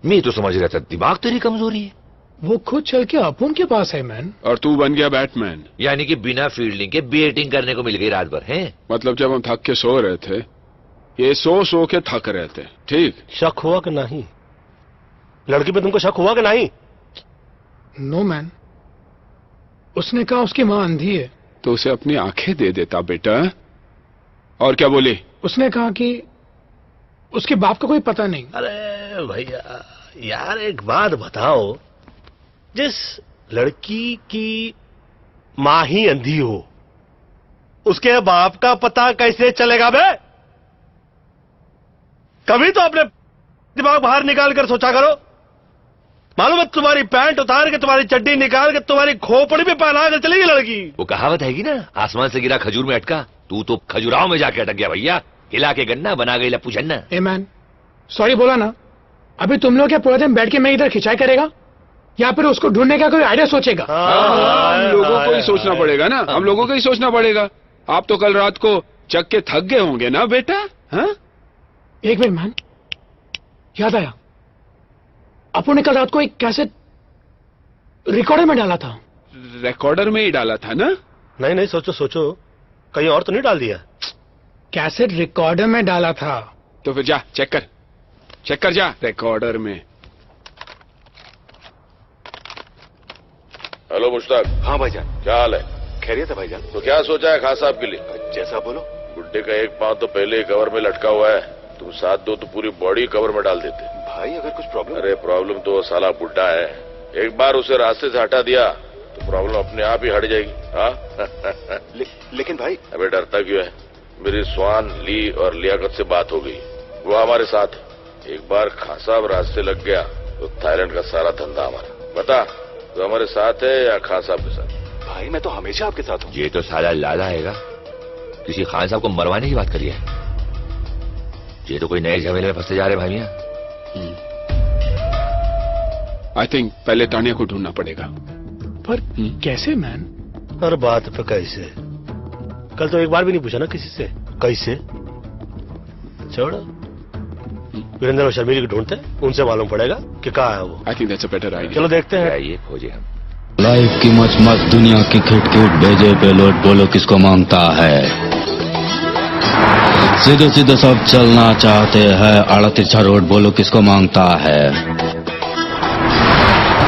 मैं तो समझ रहा था दिमाग तेरी कमजोरी है। वो खुद चल के अपों के पास है मैन। और तू बन गया बैटमैन। यानी कि बिना फील्डिंग के बैटिंग करने को मिल गई रात भर, हैं? मतलब जब हम थक के सो रहे थे, ये सो के थक रहे थे, ठीक? शक हुआ कि नहीं? लड़की पे तुमको शक हुआ कि नहीं? नो मैन, उसने कहा उसकी मां अंधी है। तो उसे अपनी आंखें दे देता बेटा। और क्या बोली? उसने कहा कि उसके बाप का कोई पता नहीं। अरे भैया यार, एक बात बताओ, जिस लड़की की मां ही अंधी हो, उसके बाप का पता कैसे चलेगा बे? कभी तो अपने दिमाग बाहर निकाल कर सोचा करो। मालूम है, तुम्हारी पैंट उतार के, तुम्हारी चड्डी निकाल के, तुम्हारी खोपड़ी पे पहना कर चलेगी लड़की। वो कहावत हैगी ना, आसमान से गिरा खजूर में अटका। तू तो खजुराव में जाके अटक गया भैया। हिला के गन्ना बना गई लप्पू झन्ना। ए मैन, सॉरी बोला ना। अभी तुम लोग क्या पूरा दिन बैठ के मैं इधर खिंचाई करेगा, या फिर उसको ढूंढने का कोई आइडिया सोचेगा? हम लोगों को ही सोचना पड़ेगा ना, हम लोगों को ही सोचना पड़ेगा। आप तो कल रात को चक के थक गए होंगे ना बेटा? हाँ, एक मिनट मैन, याद आया, अपू ने कल रात को एक कैसेट रिकॉर्डर में डाला था। रिकॉर्डर में ही डाला था ना? नहीं नहीं, सोचो सोचो, कहीं और तो नहीं डाल दिया? कैसेट रिकॉर्डर में डाला था। तो फिर जा चेक कर जा रिकॉर्डर में। हेलो मुश्ताक। हाँ भाईजान। क्या हाल है? खैरियत है भाईजान। तो क्या सोचा है खान साहब के लिए? जैसा बोलो। गुड्डे का एक पांव तो पहले ही कवर में लटका हुआ है, तुम साथ दो तो पूरी बॉडी कवर में डाल देते। भाई अगर कुछ प्रॉब्लम? अरे प्रॉब्लम तो वो साला बुड्ढा है, एक बार उसे रास्ते से हटा दिया तो प्रॉब्लम अपने आप ही हट जाएगी। हाँ लेकिन भाई। अबे डरता क्यों है? मेरी स्वान, ली और लियाकत से बात हो गई, वो हमारे साथ। एक बार खान साहब रास्ते लग गया तो थाईलैंड का सारा धंधा हमारा। बता, तो हमारे साथ है या खान साहब के साथ? भाई मैं तो हमेशा आपके साथ हूँ। ये तो साला लाला हैगा, किसी खान साहब को मरवाने की बात करी है। ये तो कोई नए झमेले में फंसे जा रहे भाई। आई थिंक पहले तानिया को ढूंढना पड़ेगा। पर कैसे मैन? हर बात पे कैसे? कल तो एक बार भी नहीं पूछा ना किसी से कैसे। छोड़ो, वीरेंद्र और शर्मी जी को ढूंढते हैं, उनसे मालूम पड़ेगा कि कहाँ है वो। I think that's a better idea. चलो देखते हैं। आइए खोजे हम। लाइफ की मचमच, दुनिया की खिटखिट, भेजे पे लोट, बोलो किसको मांगता है। सीधे सीधे सब चलना चाहते हैं, आड़ा तिरछा रोड, बोलो किसको मांगता है।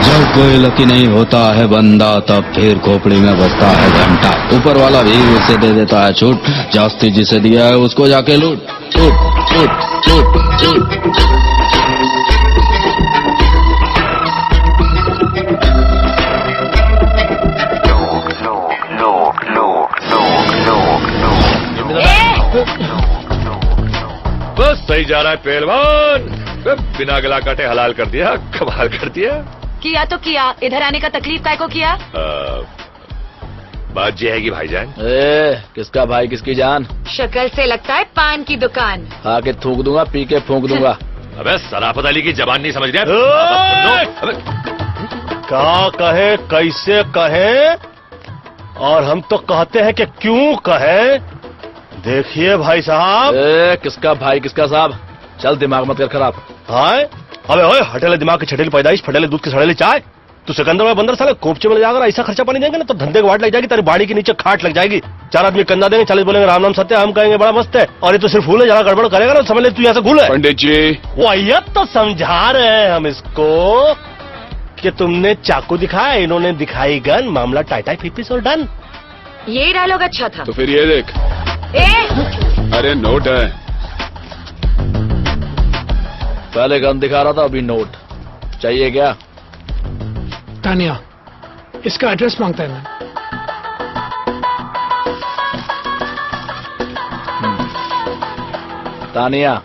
जब कोई लकी नहीं होता है बंदा, तब फिर खोपड़ी में बजता है घंटा। ऊपर वाला भी उसे दे देता है छूट, जास्ती जिसे दिया है उसको जाके लूट। छूट छूट छूट छूट। बस सही जा रहा है पहलवान, बिना गला काटे हलाल कर दिया, कमाल कर दिया। किया तो किया, इधर आने का तकलीफ काय को किया? बात ये है कि भाईजान। किसका भाई किसकी जान? शक्ल से लगता है पान की दुकान। आके थूक दूंगा, पी के फूंक दूंगा। अबे सराफत अली की जबान नहीं समझ गया? क्या कहे, कैसे कहे, और हम तो कहते हैं कि क्यों कहे। देखिए भाई साहब। किसका भाई किसका साहब? चल दिमाग मत कर खराब। हाय अबे ओए, हटेले दिमाग की छठेली पैदाइश, फटेले दूध की सड़ेली चाय। तू सिकंदर में बंदर साले कोपचे में ले जाकर ऐसा खर्चा पानी देंगे ना तो धंधे की वाट लग जाएगी, तेरी बाड़ी के नीचे खाट लग जाएगी। 4 आदमी कंधा देंगे, 40 बोलेंगे राम नाम सत्य, हम कहेंगे बड़ा मस्त है, और ये तो सिर्फ फूल है, जरा गड़बड़ करेगा ना समझ ले तू यहाँ से घूल है। पंडित जी वो तो समझा रहे हैं हम इसको कि तुमने चाकू दिखाया, इन्होंने दिखाई गन, मामला टाइटाई फिपिस और डन। ये डायलॉग अच्छा था। तो फिर ये देख। अरे नोट है। पहले गन दिखा रहा था, अभी नोट चाहिए क्या? तानिया, इसका एड्रेस मांगता है मैं। Tania,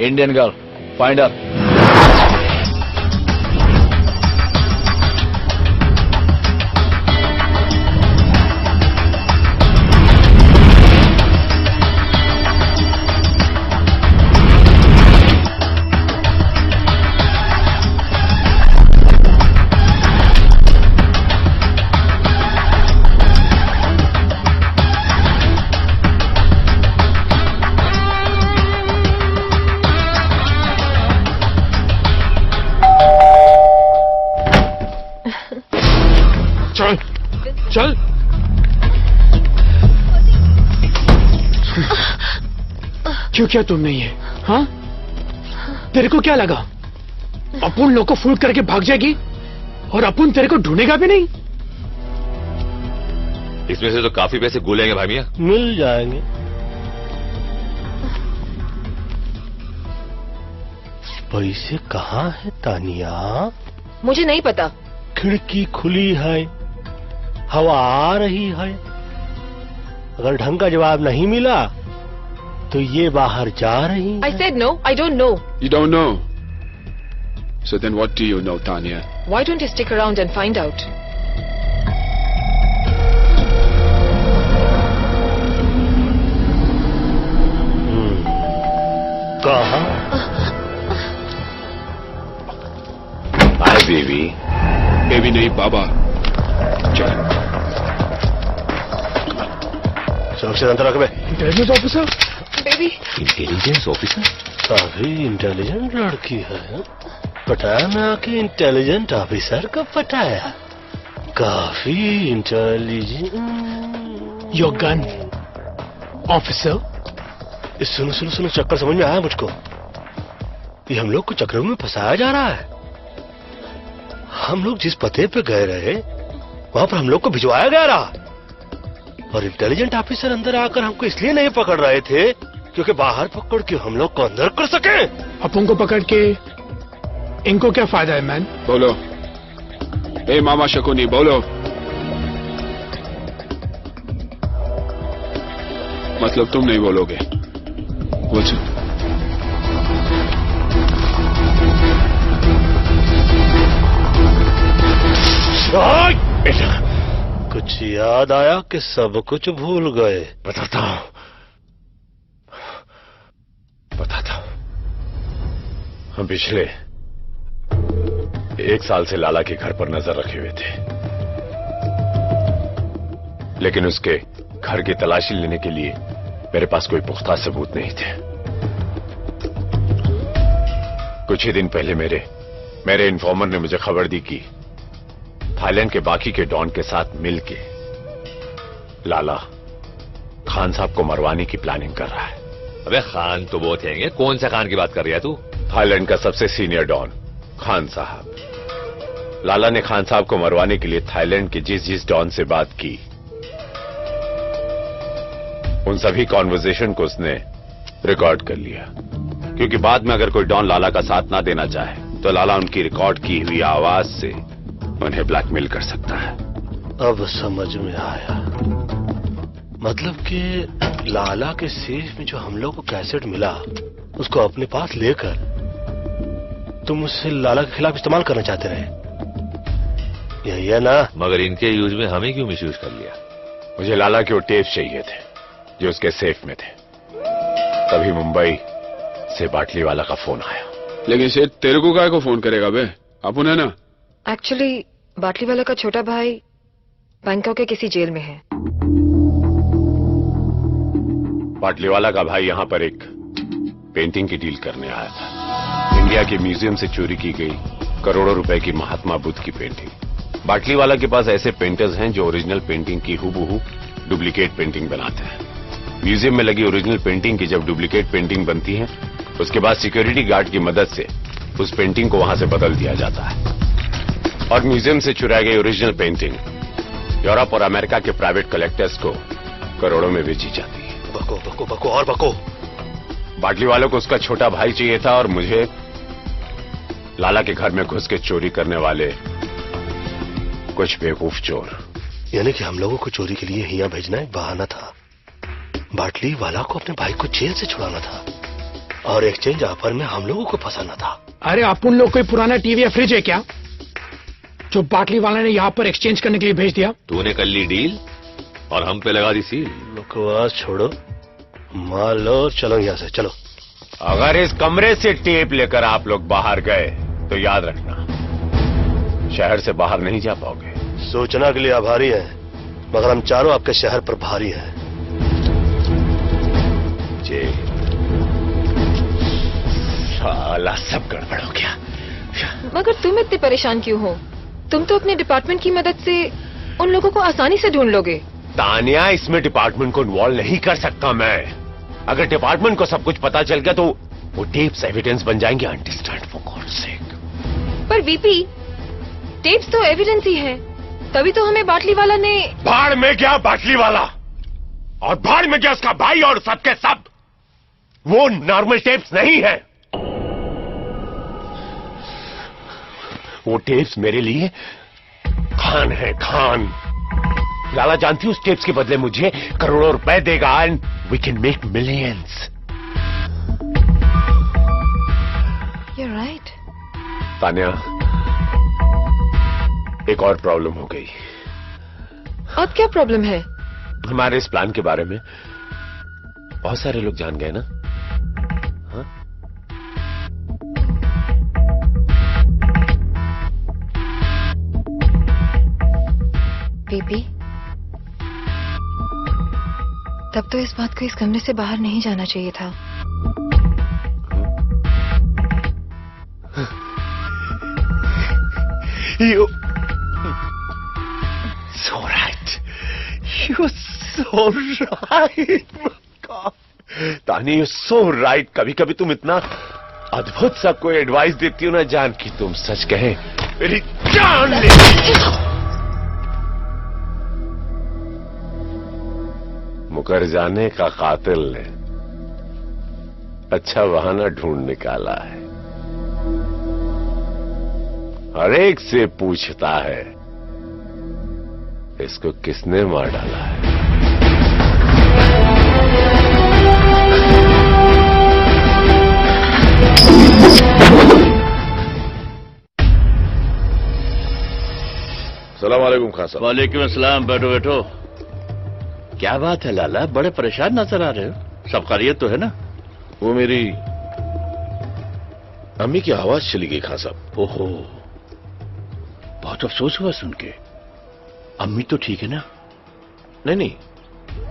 Indian girl, finder. चल। क्यों किया तुमने ये? हाँ, तेरे को क्या लगा अपन लोग को फूट करके भाग जाएगी और अपन तेरे को ढूंढेगा भी नहीं? इसमें से तो काफी पैसे गुलेंगे भाई मियां। मिल जाएंगे। पैसे कहाँ है तानिया? मुझे नहीं पता। खिड़की खुली है, हवा आ रही है। अगर ढंग का जवाब नहीं मिला तो ये बाहर जा रही है। I said no, I don't know. You don't know. So then what do you know, Tanya? Why don't you stick around and find out? कहाँ? Hi baby. बेबी नहीं बाबा। चल। सुरक्षित अंदर रख बे। Intelligence officer? Baby. Intelligence officer? काफी intelligent लड़की है। पटाया मैं आके इंटेलिजेंट ऑफिसर को पटाया। काफी इंटेलिजेंट। Your gun officer. सुनो सुनो सुनो, चक्कर समझ में आया मुझको। ये हम लोग को चक्कर में फंसाया जा रहा है। हम लोग जिस पते पे गए रहे वहां पर हम लोग को भिजवाया गया रहा, और इंटेलिजेंट ऑफिसर अंदर आकर हमको इसलिए नहीं पकड़ रहे थे क्योंकि बाहर पकड़ के हम लोग को अंदर कर सके। अपन को पकड़ के इनको क्या फायदा है मैन? बोलो। ए मामा शकुनी बोलो। मतलब तुम नहीं बोलोगे? कुछ कुछ याद आया कि सब कुछ भूल गए? बताता हूं। हम पिछले 1 साल से लाला के घर पर नजर रखे हुए थे, लेकिन उसके घर की तलाशी लेने के लिए मेरे पास कोई पुख्ता सबूत नहीं थे। कुछ ही दिन पहले मेरे इन्फॉर्मर ने मुझे खबर दी कि थाईलैंड के बाकी के डॉन के साथ मिलके लाला खान साहब को मरवाने की प्लानिंग कर रहा है। अबे खान तो बहुत हैंगे, कौन सा खान की बात कर रही है तू? थाईलैंड का सबसे सीनियर डॉन खान साहब। लाला ने खान साहब को मरवाने के लिए थाईलैंड के जिस डॉन से बात की, उन सभी कॉन्वर्सेशन को उसने रिकॉर्ड कर लिया, क्योंकि बाद में अगर कोई डॉन लाला का साथ ना देना चाहे तो लाला उनकी रिकॉर्ड की हुई आवाज से उन्हें ब्लैकमेल कर सकता है। अब समझ में आया। मतलब कि लाला के सेफ में जो हम लोग को कैसेट मिला उसको अपने पास लेकर तुम उससे लाला के खिलाफ इस्तेमाल करना चाहते रहे, यही है ना? मगर इनके यूज में हमें क्यों मिसयूज कर लिया? मुझे लाला के वो टेप चाहिए थे जो उसके सेफ में थे। तभी मुंबई से बाटली वाला का फोन आया। लेकिन सेठ तेरे को काय को फोन करेगा बे? अपन है ना। एक्चुअली बाटली वाला का छोटा भाई बैंकॉक के किसी जेल में है। बाटली वाला का भाई यहां पर एक पेंटिंग की डील करने आया था। इंडिया के म्यूजियम से चोरी की गई करोड़ों रुपए की महात्मा बुद्ध की पेंटिंग। बाटली वाला के पास ऐसे पेंटर्स हैं जो ओरिजिनल पेंटिंग की हूबहू डुप्लीकेट पेंटिंग बनाते हैं। म्यूजियम में लगी ओरिजिनल पेंटिंग की जब डुप्लीकेट पेंटिंग बनती है, उसके बाद सिक्योरिटी गार्ड की मदद से उस पेंटिंग को वहां से बदल दिया जाता है और म्यूजियम से चुराई गई ओरिजिनल पेंटिंग यूरोप और अमेरिका के प्राइवेट कलेक्टर्स को करोड़ों में बेची जाती है। बको बको बको और बको। बाटली वालों को उसका छोटा भाई चाहिए था और मुझे लाला के घर में घुस के चोरी करने वाले कुछ बेवकूफ चोर। यानी कि हम लोगों को चोरी के लिए यहाँ भेजना एक बहाना था। बाटली वाला को अपने भाई को जेल से छुड़ाना था और एक्सचेंज ऑफर में हम लोगों को फंसाना था। अरे अपन लोग कोई पुराना टीवी या फ्रिज है क्या जो बाटली वाला ने यहाँ पर एक्सचेंज करने के लिए भेज दिया? तूने कर ली डील और हम पे लगा दी सील। बकवास छोड़ो, मार लो, चलो यहाँ से चलो। अगर इस कमरे से टेप लेकर आप लोग बाहर गए तो याद रखना शहर से बाहर नहीं जा पाओगे। सोचना के लिए आभारी है, मगर हम चारों आपके शहर पर भारी हैं। जी साला सब गड़बड़ हो गया। मगर तुम इतने परेशान क्यों हो? तुम तो अपने डिपार्टमेंट की मदद से उन लोगों को आसानी से ढूंढ लोगे। तानिया, इसमें डिपार्टमेंट को इन्वॉल्व नहीं कर सकता मैं। अगर डिपार्टमेंट को सब कुछ पता चल गया तो वो टेप्स एविडेंस बन जाएंगे। अंडरस्टैंड फॉर गॉड्स सेक। पर वीपी, टेप्स तो एविडेंस ही है, तभी तो हमें बाटली वाला ने। भाड़ में गया बाटली वाला, और भाड़ में गया उसका भाई और सबके सब। वो नॉर्मल टेप्स नहीं है। वो टेप्स मेरे लिए खान है, खान। लाला जानती हूँ उस टेप्स के बदले मुझे करोड़ों रुपए देगा and we can make millions. You're right. Tania, एक और प्रॉब्लम हो गई। अब क्या प्रॉब्लम है? हमारे इस प्लान के बारे में बहुत सारे लोग जान गए ना। हाँ? बेबी, तब तो इस बात को इस कमरे से बाहर नहीं जाना चाहिए था। You so right. You're so right. God. तानी, you're so right. कभी कभी तुम इतना अद्भुत सा कोई एडवाइस देती हो ना जान, कि तुम सच कहें मेरी जान ले। मुकर जाने का कातिल ने अच्छा बहाना ढूंढ निकाला है। हर एक से पूछता है इसको किसने मार डाला है। सलाम वालेकुम खान साहब। वालेकुम अस्सलाम। बैठो बैठो। क्या बात है लाला, बड़े परेशान नजर आ रहे हो। सब खैरियत तो है ना? वो मेरी अम्मी की आवाज चली गई खान साहब। ओहो, बहुत अफसोस हुआ सुन के। अम्मी तो ठीक है ना? नहीं नहीं,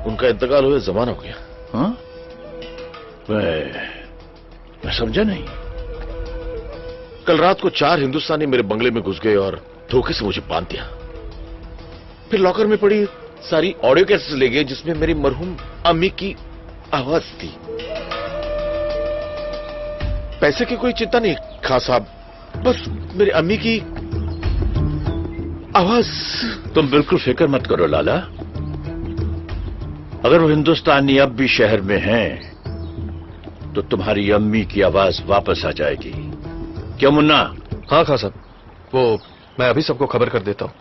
उनका इंतकाल हुए जमाना हो गया। हाँ? मैं समझा नहीं। कल रात को 4 हिंदुस्तानी मेरे बंगले में घुस गए और धोखे से मुझे बांध दिया। फिर लॉकर में पड़ी सारी ऑडियो कैसेट्स ले गए जिसमें मेरी मरहूम अम्मी की आवाज थी। पैसे की कोई चिंता नहीं खान साहब, बस मेरी अम्मी की आवाज। तुम बिल्कुल फिक्र मत करो लाला। अगर वो हिंदुस्तानी अब भी शहर में हैं, तो तुम्हारी अम्मी की आवाज वापस आ जाएगी। क्यों मुन्ना? हाँ खान साहब, वो मैं अभी सबको खबर कर देता हूं।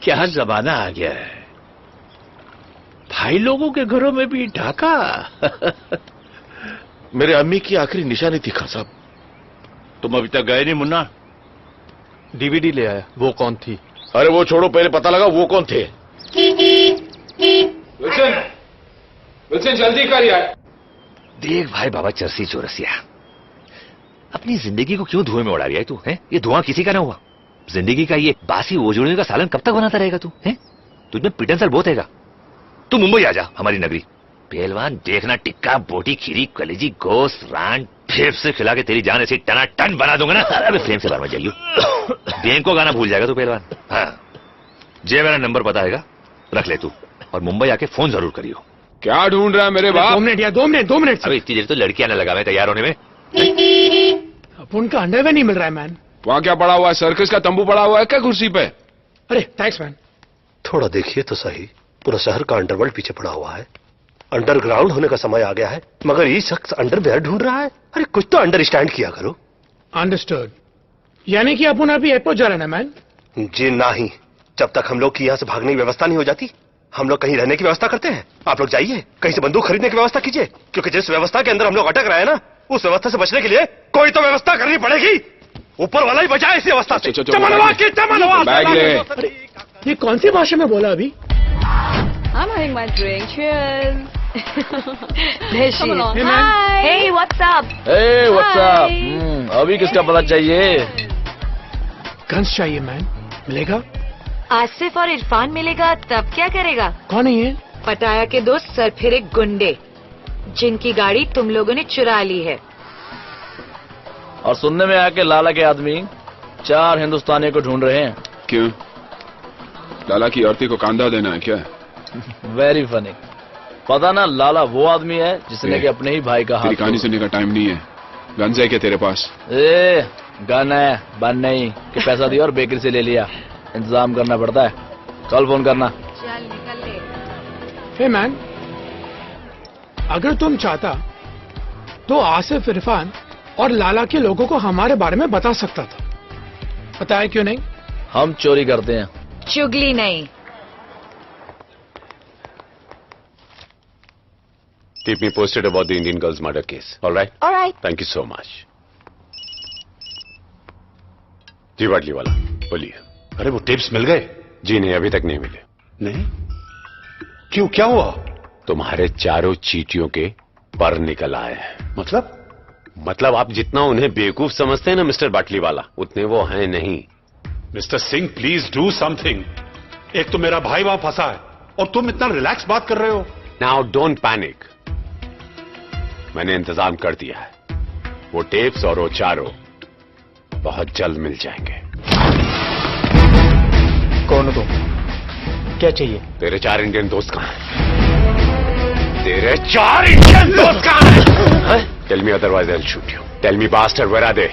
क्या जमाना आ गया है, भाई लोगों के घरों में भी ढाका। मेरे अम्मी की आखिरी निशानी थी खान साहब। तुम अभी तक गए नहीं मुन्ना? डीवीडी ले आया। वो कौन थी? अरे वो छोड़ो, पहले पता लगा वो कौन थे। विल्सन जल्दी कर यार। देख भाई बाबा चरसी चौरसिया, अपनी जिंदगी को क्यों धुएं में उड़ा रहा है तू? है ये धुआं किसी का ना हुआ। जिंदगी का ये बासी ओजोड़ने का सालन कब तक बनाता रहेगा तू? है तुझमें पिटनसल बहुत हैगा। तू मुंबई आ जा, हमारी नगरी। पहलवान देखना, टिक्का बोटी खीरी कलेजी गोश्त रान फेफ से खिला के तेरी जान ऐसी टना टन बना दूंगा ना। अरे फ्रेम से बाहर मत जाइयो। बैंक को गाना भूल जाएगा तू पहलवान। हाँ, जे मेरा नंबर पता हैगा, रख ले तू, और मुंबई आके फोन जरूर करियो। क्या ढूंढ रहा है मेरे बाप? 2 मिनट या 2 मिनट 2 मिनट। अबे इतनी देर तो लड़कियां ना लगा मैं तैयार होने में। अब उनका अंडरवेयर नहीं मिल रहा है मैन। वहां क्या पड़ा हुआ है? सर्कस का तंबू पड़ा हुआ है क्या कुर्सी पे? अरे थैंक्स मैन। थोड़ा देखिए तो सही, पूरा शहर का अंडरवर्ल्ड पीछे पड़ा हुआ है। अंडरग्राउंड होने का समय आ गया है, मगर ये शख्स अंडरवेयर ढूंढ रहा है। अरे कुछ तो अंडरस्टैंड किया करो। अंडरस्टूड। यानी कि अपन अभी एयरपोर्ट जा रहे हैं ना मैन? जी नहीं, जब तक हम लोग की यहाँ से भागने की व्यवस्था नहीं हो जाती, हम लोग कहीं रहने की व्यवस्था करते हैं। आप लोग जाइए, कहीं से बंदूक खरीदने की व्यवस्था कीजिए, क्योंकि जिस व्यवस्था के अंदर हम लोग अटक रहे हैं ना, उस व्यवस्था से बचने के लिए कोई तो व्यवस्था करनी पड़ेगी। ऊपर वाला ही बचाए इसी अवस्था से। बैग ले। ये कौन सी भाषा में बोला अभी? I'm having my drink. Cheers. There she Come is. along. Hey, man. Hi. Hey, what's up? Hey, what's up? अभी किसका पता चाहिए? गन्स चाहिए मैन। मिलेगा? आसिफ और इरफान मिलेगा तब क्या करेगा? कौन है ये? पटाया के दोस्त सरफिरे गुंडे, जिनकी गाड़ी तुम लोगों ने चुरा ली है। और सुनने में आया कि लाला के आदमी 4 हिंदुस्तानियों को ढूंढ रहे हैं। क्यों? लाला की औरती को कांधा देना है क्या? Very funny. पता ना लाला वो आदमी है जिसने कि अपने ही भाई का हाथ। तेरी कहानी सुनने का टाइम नहीं है। गन्स है क्या तेरे पास? ए गन है, बन नहीं कि पैसा दिया और बेकरी से ले लिया। इंतजाम करना पड़ता है। कल फोन करना। चल निकल ले। हे मैन, अगर तुम चाहता तो आसिफ इरफान और लाला के लोगों को हमारे बारे में बता सकता था। पता है क्यों नहीं? हम चोरी करते हैं, चुगली नहीं। Keep me posted about the Indian girl's murder case. All right? All right. Thank you so much. जी बाटली वाला बोलिए। अरे वो टिप्स मिल गए? जी नहीं, अभी तक नहीं मिले। नहीं? क्यों, क्या हुआ? तुम्हारे चारों चीटियों के पर निकल आए हैं। मतलब आप जितना उन्हें बेवकूफ समझते हैं ना मिस्टर बाटली वाला, उतने वो हैं नहीं। Mister Singh please do something. एक तो मेरा भाई वहां फंसा है और तुम इतना रिलैक्स बात कर रहे हो। नाउ डोंट पैनिक, मैंने इंतजाम कर दिया है। वो टेप्स और वो चारों बहुत जल्द मिल जाएंगे। कौन हो तुम? क्या चाहिए? तेरे 4 इंडियन दोस्त कहां हैं? तेरे 4 इंडियन दोस्त कहां हैं? Tell me otherwise I will shoot you. Tell me bastard, where are they?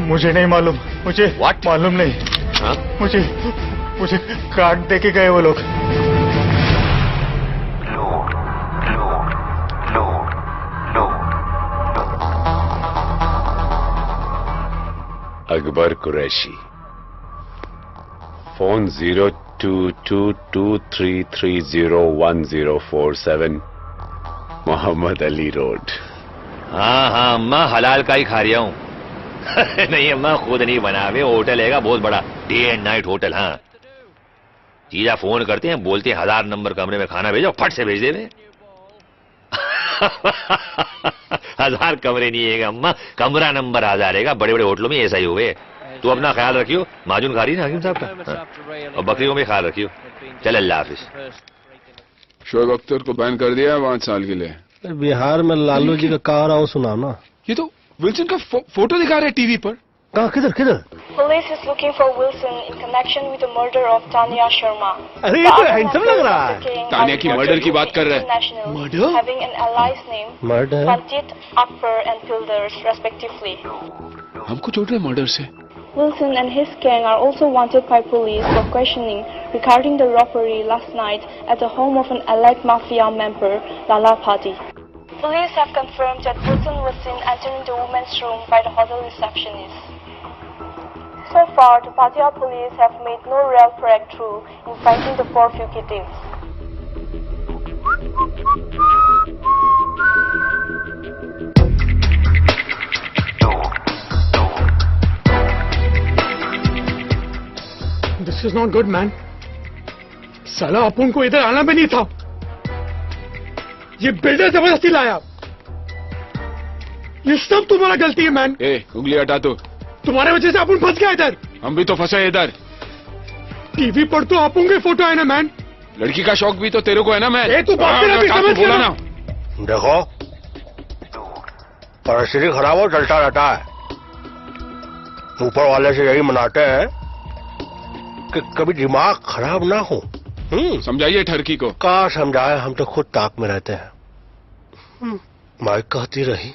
मुझे नहीं मालूम। मुझे व्हाट मालूम नहीं। हाँ? मुझे काट दे के गए वो लोग। Akbar Qureshi, phone 0222330147, Mohammed Ali road. हाँ अम्मा हलाल का ही खा रहा हूँ। नहीं अम्मा खुद नहीं बना हुए, होटल है बहुत बड़ा, डे एंड नाइट होटल। हाँ जीजा फोन करते हैं, बोलते हैं 1000 नंबर कमरे में खाना भेजो, फट से भेज दे। 1000 कमरे नहीं है अम्मा, कमरा नंबर 1000 है। बड़े बड़े होटलों में ऐसा ही हुए। तू अपना ख्याल रखियो, माजून खा रही ना हकीम साहब का, और बकरियों में ख्याल रखियो। चल अल्लाह हाफिज। शोएब अख्तर को बैन कर दिया है 5 साल के लिए। बिहार में लालू जी का कहा रहा हूँ, सुना ना। ये तो विल्सन का फोटो दिखा रहे हैं टीवी पर। कहाँ? किधर? Police is looking for Wilson in connection with the murder of Tanya Sharma. अरे ये तो हैंडसम लग रहा है। तानिया की मर्डर की बात कर रहे हैं। Murder? Having an allies name, Murder? Panchit, Akbar and Pilders respectively. हमको छोड़ रहे मर्डर से। Wilson and his gang are also wanted by police for questioning regarding the robbery last night at the home of an allied mafia member, Lala Pati. Police have confirmed that Wilson was seen entering the women's room by the hotel receptionist. So far, the Pattaya police have made no real breakthrough in finding the 4 fugitives. This is not good, man. साला अपन को इधर आना भी नहीं था। ये builder जबरदस्ती लाया। ये सब तुम्हारा गलती है मैन। उंगली हटा। तो तुम्हारे वजह से अपन फंस गया इधर। हम भी तो फंसे इधर। टीवी पर तो अपन के फोटो है ना मैन। लड़की का शौक भी तो तेरे को है ना मैन। तू बात भी समझ बोला ना। देखो परिस्थिति खराब हो चलता रहता है। ऊपर वाले से यही मनाते हैं कि कभी दिमाग खराब ना हो। समझाइए ठरकी को। कहाँ समझाए, हम तो खुद ताक में रहते हैं। माई कहती रही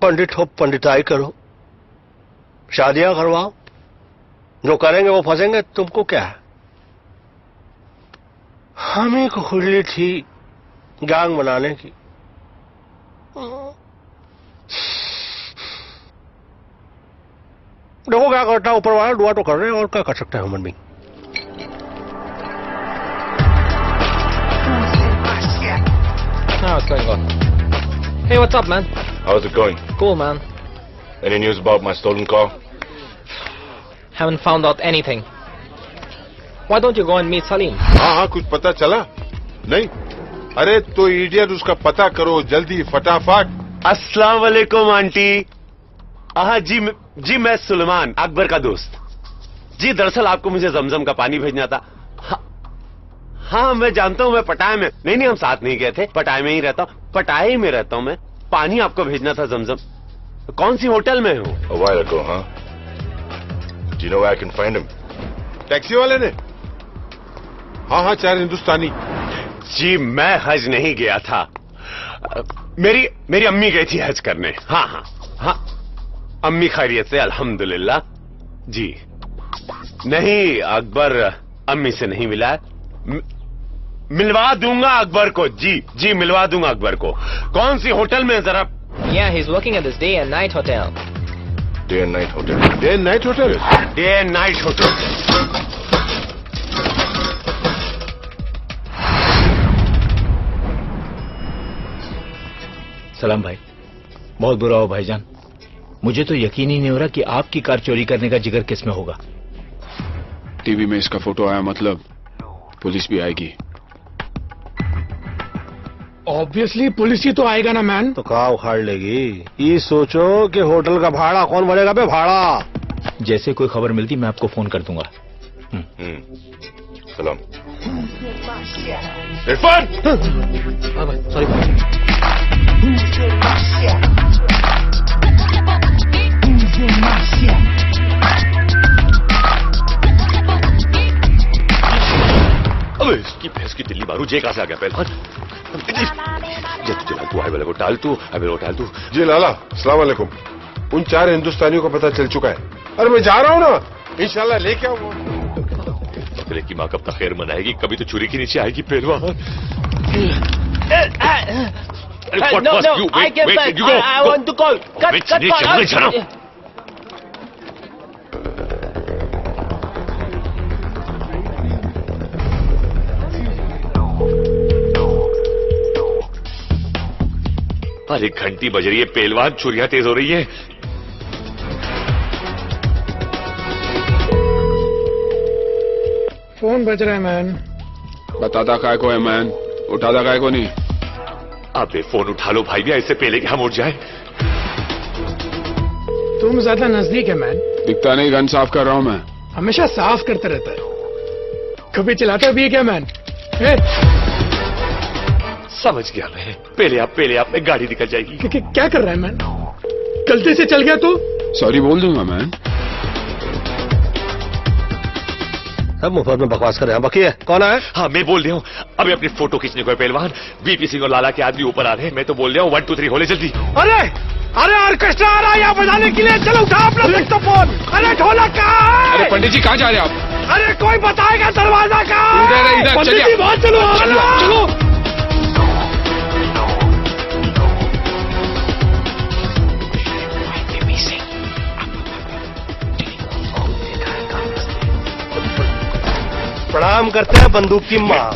पंडित हो पंडिताई करो, शादियां करवाओ, जो करेंगे वो फंसेंगे, तुमको क्या है। हमें को खुजली थी गैंग बनाने की। देखो क्या करता, ऊपर वाला दुआ तो कर रहे हैं, और क्या कर सकते हैं human being. What's going on? Hey, what's up, man? How's it going? Cool, man. Any news about my stolen car? Haven't found out anything. Why don't you go and meet Salim? हाँ कुछ पता चला? नहीं? अरे तो idiot उसका पता करो जल्दी फटाफट। अस्सलाम वालेकुम आंटी। हाँ जी मैं सुलेमान, अकबर का दोस्त। जी दरअसल आपको मुझे जमजम का पानी भेजना था। हाँ मैं जानता हूँ, मैं पटाया में नहीं हम साथ नहीं गए थे, पटाया में ही रहता हूँ, पटाया में रहता हूँ मैं। पानी आपको भेजना था जमजम। कौन सी होटल में हूँ? A while ago, huh? Do you know where I can find him? Taxi वाले ने? हाँ हाँ, 4 हिंदुस्तानी। जी मैं हज नहीं गया था, मेरी अम्मी गई थी हज करने। हाँ हाँ हाँ, अम्मी खैरियत से अल्हम्दुलिल्लाह। जी नहीं, अकबर अम्मी से नहीं मिला। मिलवा दूंगा अकबर को। जी मिलवा दूंगा अकबर को। कौन सी होटल में जरा? Yeah, he's working at this day and night hotel. Day and night hotel? Day and night hotel? Day and night hotel. सलाम भाई। बहुत बुरा हो भाईजान, मुझे तो यकीन ही नहीं हो रहा कि आपकी कार चोरी करने का जिगर किस में होगा। टीवी में इसका फोटो आया, मतलब पुलिस भी आएगी। ऑब्वियसली पुलिस ही तो आएगा ना मैन। तो कहाँ उखाड़ लेगी? ये सोचो कि होटल का भाड़ा कौन भरेगा बे? भाड़ा जैसे कोई खबर मिलती मैं आपको फोन कर दूंगा। सलाम। इरफान! सॉरी। अबे इसकी भैंस की दिल्ली मारू, जे कहां से आ गया पहलवान? जब तू आए वाले को टाल तू, अबे वो टाल तू। जी लाला, अस्सलाम वालेकुम। उन 4 हिंदुस्तानियों का पता चल चुका है। अरे मैं जा रहा हूँ ना, इंशाल्लाह लेके आऊंगा। बकरे की माँ कब तक खैर मनाएगी? कभी तो चूरी के नीचे आएगी पहलवान। No, I get back. I want to call. Cut. अरे घंटी बज रही है पहलवान, चुरियां तेज हो रही है। फोन बज रहा है मैन। बताता काय को है मैन, उठाता काय को नहीं। अबे फोन उठा लो भाई, भी इससे पहले कि हम उठ जाए। तुम ज्यादा नजदीक है मैन। दिखता नहीं, गन साफ कर रहा हूं मैं। हमेशा साफ करता रहता है, कभी चलाता भी है क्या मैन? समझ गया मैं। पहले आप में गाड़ी निकल जाएगी। क्या कर रहा है मैन? गलती से चल गया तो सॉरी बोल दूंगा मैन। सब मुफ्त में बकवास कर रहे हैं। बाकी है कौन है? हाँ मैं बोल रहा हूँ, अभी अपनी फोटो खींचने को है पहलवान। वीपी सिंह और लाला के आदमी ऊपर आ रहे हैं। मैं तो बोल रहा हूँ 1 2 3 होले जल्दी। अरे ऑर्केस्ट्रा आ रहा है यहाँ बजाने के लिए। चलो उठा अपना सेक्सोफोन। अरे ढोलक कहाँ है? अरे पंडित जी कहाँ जा रहे हैं आप? अरे कोई बताएगा दरवाजा कहाँ है? इधर पंडित जी बहुत चलो। प्रणाम करते हैं बंदूक की माँ।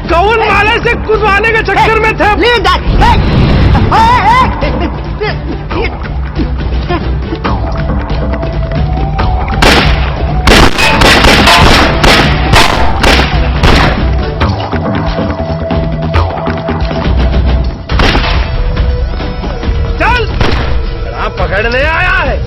कौन माले से कुदवाने के चक्कर में थे? चल, पकड़ने आया है।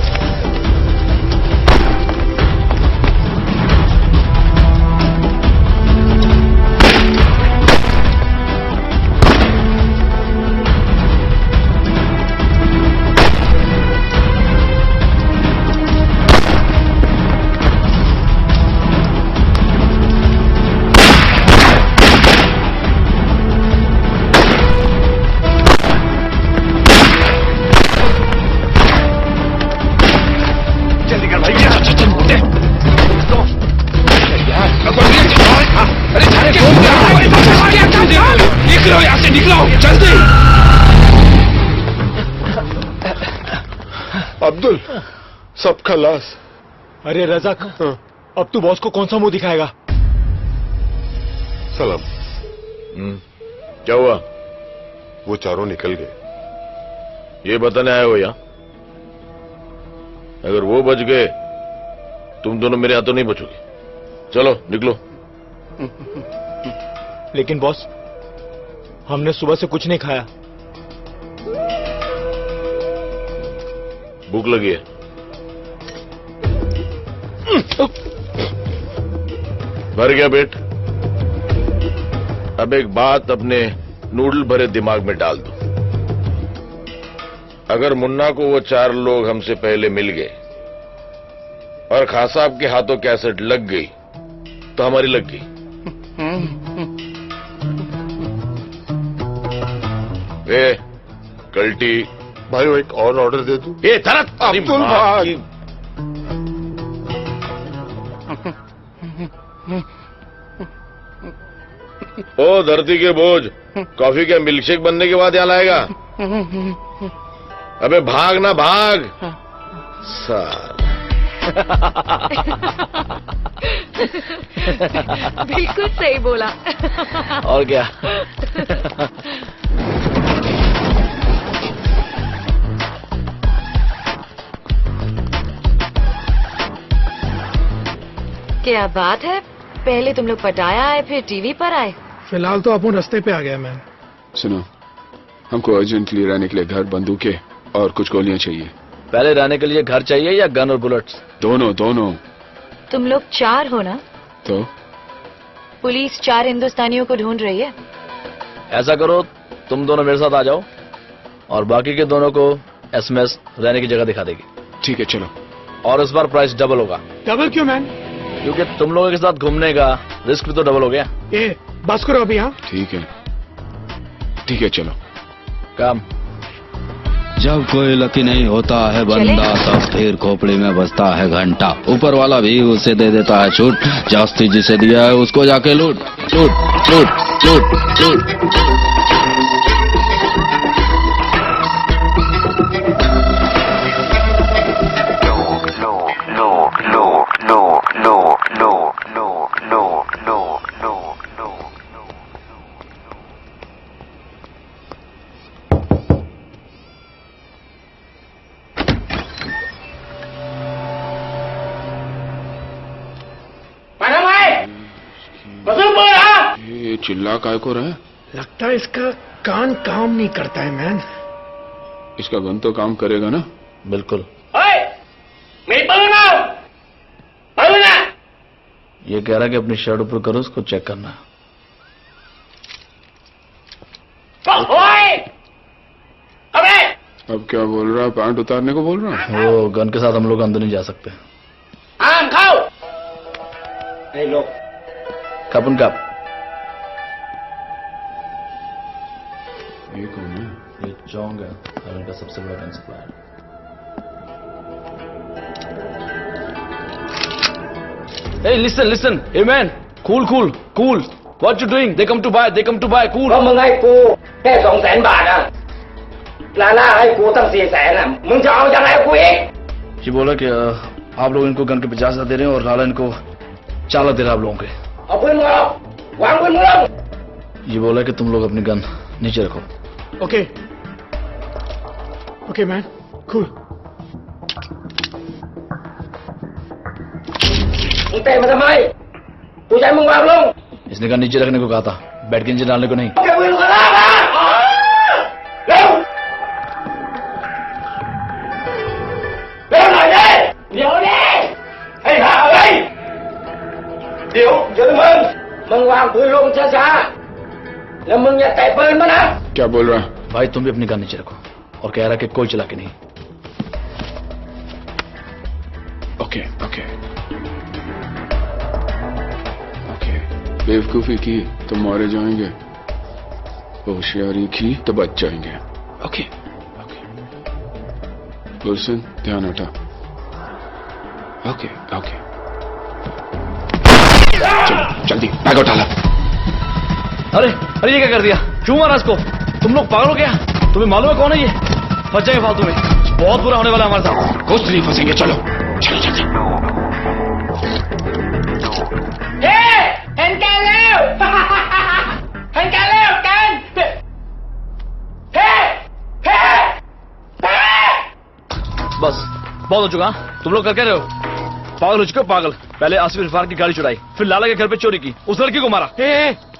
जल्दी। अब्दुल, सब खलास। अरे रज़ाक, अब तू बॉस को कौन सा मुंह दिखाएगा? सलाम। क्या हुआ? वो चारों निकल गए। ये बताने आए हो यहाँ? अगर वो बच गए, तुम दोनों मेरे हाथों नहीं बचोगे। चलो निकलो। लेकिन बॉस, हमने सुबह से कुछ नहीं खाया। भूख लगी है। भर गया पेट। अब एक बात अपने नूडल भरे दिमाग में डाल दो। अगर मुन्ना को वो 4 लोग हमसे पहले मिल गए और खां साहब के हाथों कैसेट लग गई तो हमारी लग गई। कल्टी भाई वो एक और ऑर्डर दे दूं? ये धरत अब्दुल भाई। ओ धरती के बोझ, कॉफी का मिल्कशेक बनने के बाद यहाँ लाएगा? अबे भाग ना भाग। बिल्कुल सही बोला। और क्या। क्या बात है, पहले तुम लोग पटाया आए फिर टीवी पर आए। फिलहाल तो अपन रास्ते पे आ गया मैन। सुनो, हमको अर्जेंटली रहने के लिए घर, बंदूकें और कुछ गोलियां चाहिए। पहले रहने के लिए घर चाहिए या गन और बुलेट्स? दोनों दोनों। तुम लोग 4 हो ना? तो पुलिस 4 हिंदुस्तानियों को ढूंढ रही है। ऐसा करो, तुम दोनों मेरे साथ आ जाओ और बाकी के दोनों को एसएमएस रहने की जगह दिखा देगी। ठीक है, चलो। और इस बार प्राइस डबल होगा। डबल क्यों मैन? क्योंकि तुम लोगों के साथ घूमने का रिस्क भी तो डबल हो गया। बस करो अभी। हाँ ठीक है, ठीक है, चलो काम। जब कोई लकी नहीं होता है बंदा, तब फिर खोपड़ी में बजता है घंटा। ऊपर वाला भी उसे दे देता है छूट, जास्ती जिसे दिया है उसको जाके लूट लूट लूट लूट लूट। ये चिल्ला काय को रहा है? लगता है इसका कान काम नहीं करता है मैन। इसका गन तो काम करेगा ना? बिल्कुल। ये कह रहा है कि अपनी शर्ट ऊपर करो, उसको चेक करना। अब क्या बोल रहा है? पैंट उतारने को बोल रहा है? वो गन के साथ हम लोग अंदर नहीं जा सकते। कपन कप। ये कौन है? ये चौंग है, हरन का सबसे बड़ा gun supplier. Hey, listen, hey man, cool. What you doing? They come to buy, cool. มึงให้กูแค่200,000 บาทนะลาล่าให้กูตั้ง400,000 นะมึงจะเอายังไงกูอีก ये बोला कि आप लोग इनको गन के 50,000 दे रहे हैं और लाला इनको 4 लाख दे रहा है आप लोगों के। เอาปืนมึงออกวางปืนมึงลง ये बोला कि तुम लोग अपनी गन नीचे रखो। Okay man, cool. มึงเตะมาทำไมกูจะให้มึงวางลง इसने गन नीचे रखने को कहा था, बैठ के नीचे डालने को नहीं। เก็บปืนข้างล่างนะเร็วเร็วหน่อยดิเดี๋ยวดิให้หาเลยเดี๋ยวมึงวางปืนลงช้าๆแล้วมึงอย่าเตะปืนมานะ क्या बोल रहा है? भाई तुम भी अपनी गन नीचे रखो और कह रहा है कि कोई चला के नहीं। ओके बेवकूफी की तो मारे जाएंगे, होशियारी की तो बच जाएंगे। ओके गुलशन, ध्यान हटा। ओके चलो जल्दी बैग उठा ला। अरे ये क्या कर दिया? क्यों मारा इसको? तुम लोग पागल हो गया? तुम्हें मालूम है कौन है ये? फंस जाएंगे फालतू में, बहुत बुरा होने वाला है हमारे साथ। कुछ नहीं फंसेंगे, चलो चलो चलो। बस बहुत हो चुका। तुम लोग कर क्या रहे हो? पागल हो चुके हो पागल। पहले आसिफ इरफान की गाड़ी चुराई, फिर लाला के घर पे चोरी की, उस लड़की को मारा।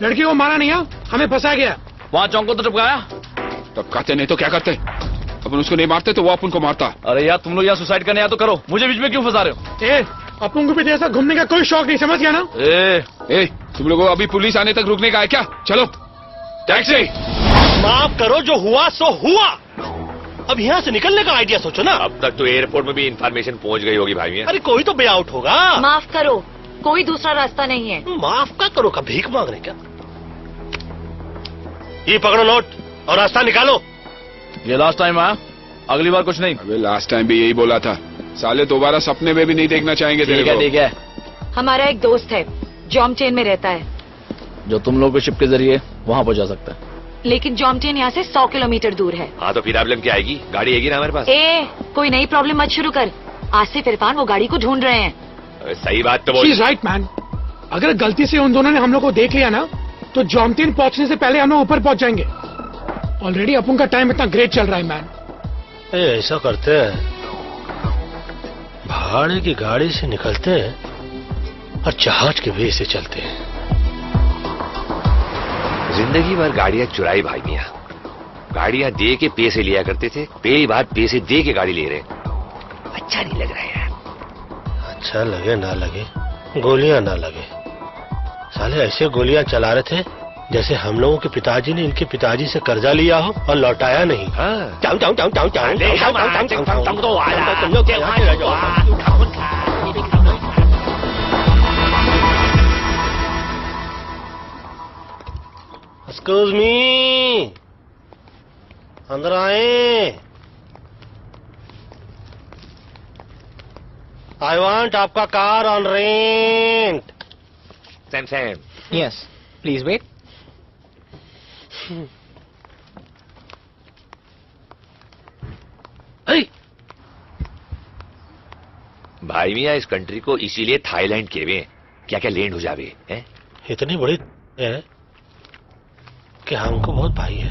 लड़की को मारा नहीं, हमें फंसा गया। वहाँ चौंक को तो टपकाया। तब कहते नहीं तो क्या करते? अपन उसको नहीं मारते तो वो अपन को मारता। अरे यार तुम लोग यहाँ सुसाइड करने आया तो करो, मुझे बीच में क्यों फंसा रहे हो? अपन को भी ऐसा घूमने का कोई शौक नहीं, समझ गया ना? तुम लोगों को अभी पुलिस आने तक रुकने का है क्या? चलो टैक्सी। माफ करो, जो हुआ सो हुआ। अब यहाँ से निकलने का आइडिया सोचो ना। अब तक तो एयरपोर्ट में भी इंफॉर्मेशन पहुंच गई होगी भाई। अरे कोई तो वे आउट होगा। माफ करो, कोई दूसरा रास्ता नहीं है। माफ का करो का भीख मांग रहे क्या? ये पकड़ो नोट और रास्ता निकालो। ये लास्ट टाइम आया, अगली बार कुछ नहीं। अबे लास्ट टाइम भी यही बोला था, साले दोबारा सपने में भी नहीं देखना चाहेंगे तेरे को। ठीक है। हमारा एक दोस्त है, जॉमचेन में रहता है, जो तुम लोग के शिप के जरिए वहाँ पहुँचा सकता है। लेकिन जॉमचेन यहाँ से 100 किलोमीटर दूर है। हाँ तो फिर प्रॉब्लम क्या आएगी? गाड़ी आएगी ना हमारे पास। कोई नई प्रॉब्लम मत शुरू कर। आसिफ इरफान वो गाड़ी को ढूंढ रहे हैं। सही बात तो बोल। Right man. अगर गलती से उन दोनों ने हम लोग को देख लिया ना, तो जॉमचेन पहुंचने से पहले हम लोग ऊपर पहुंच जाएंगे। ऑलरेडी अपन का टाइम इतना ग्रेट चल रहा है मैन। ऐसा करते हैं, भाड़े की गाड़ी से निकलते हैं और जहाज के वे से चलते हैं। जिंदगी भर गाड़ियां चुराई भाई मियां। गाड़ियां दे के पैसे लिया करते थे, पहली बार पैसे दे के गाड़ी ले रहे। अच्छा नहीं लग रहा है यार। अच्छा लगे ना लगे, गोलियां ना लगे। साले ऐसे गोलियां चला रहे थे जैसे हम लोगों के पिताजी ने इनके पिताजी से कर्जा लिया हो और लौटाया नहीं। एक्सक्यूज मी, अंदर आए। आई वांट आपका car on rent. Sam. Yes please wait. भाई मियां इस कंट्री को इसीलिए थाईलैंड के हुए, क्या क्या लैंड हो जावे हैं? इतनी बड़ी है कि हमको बहुत भाई है।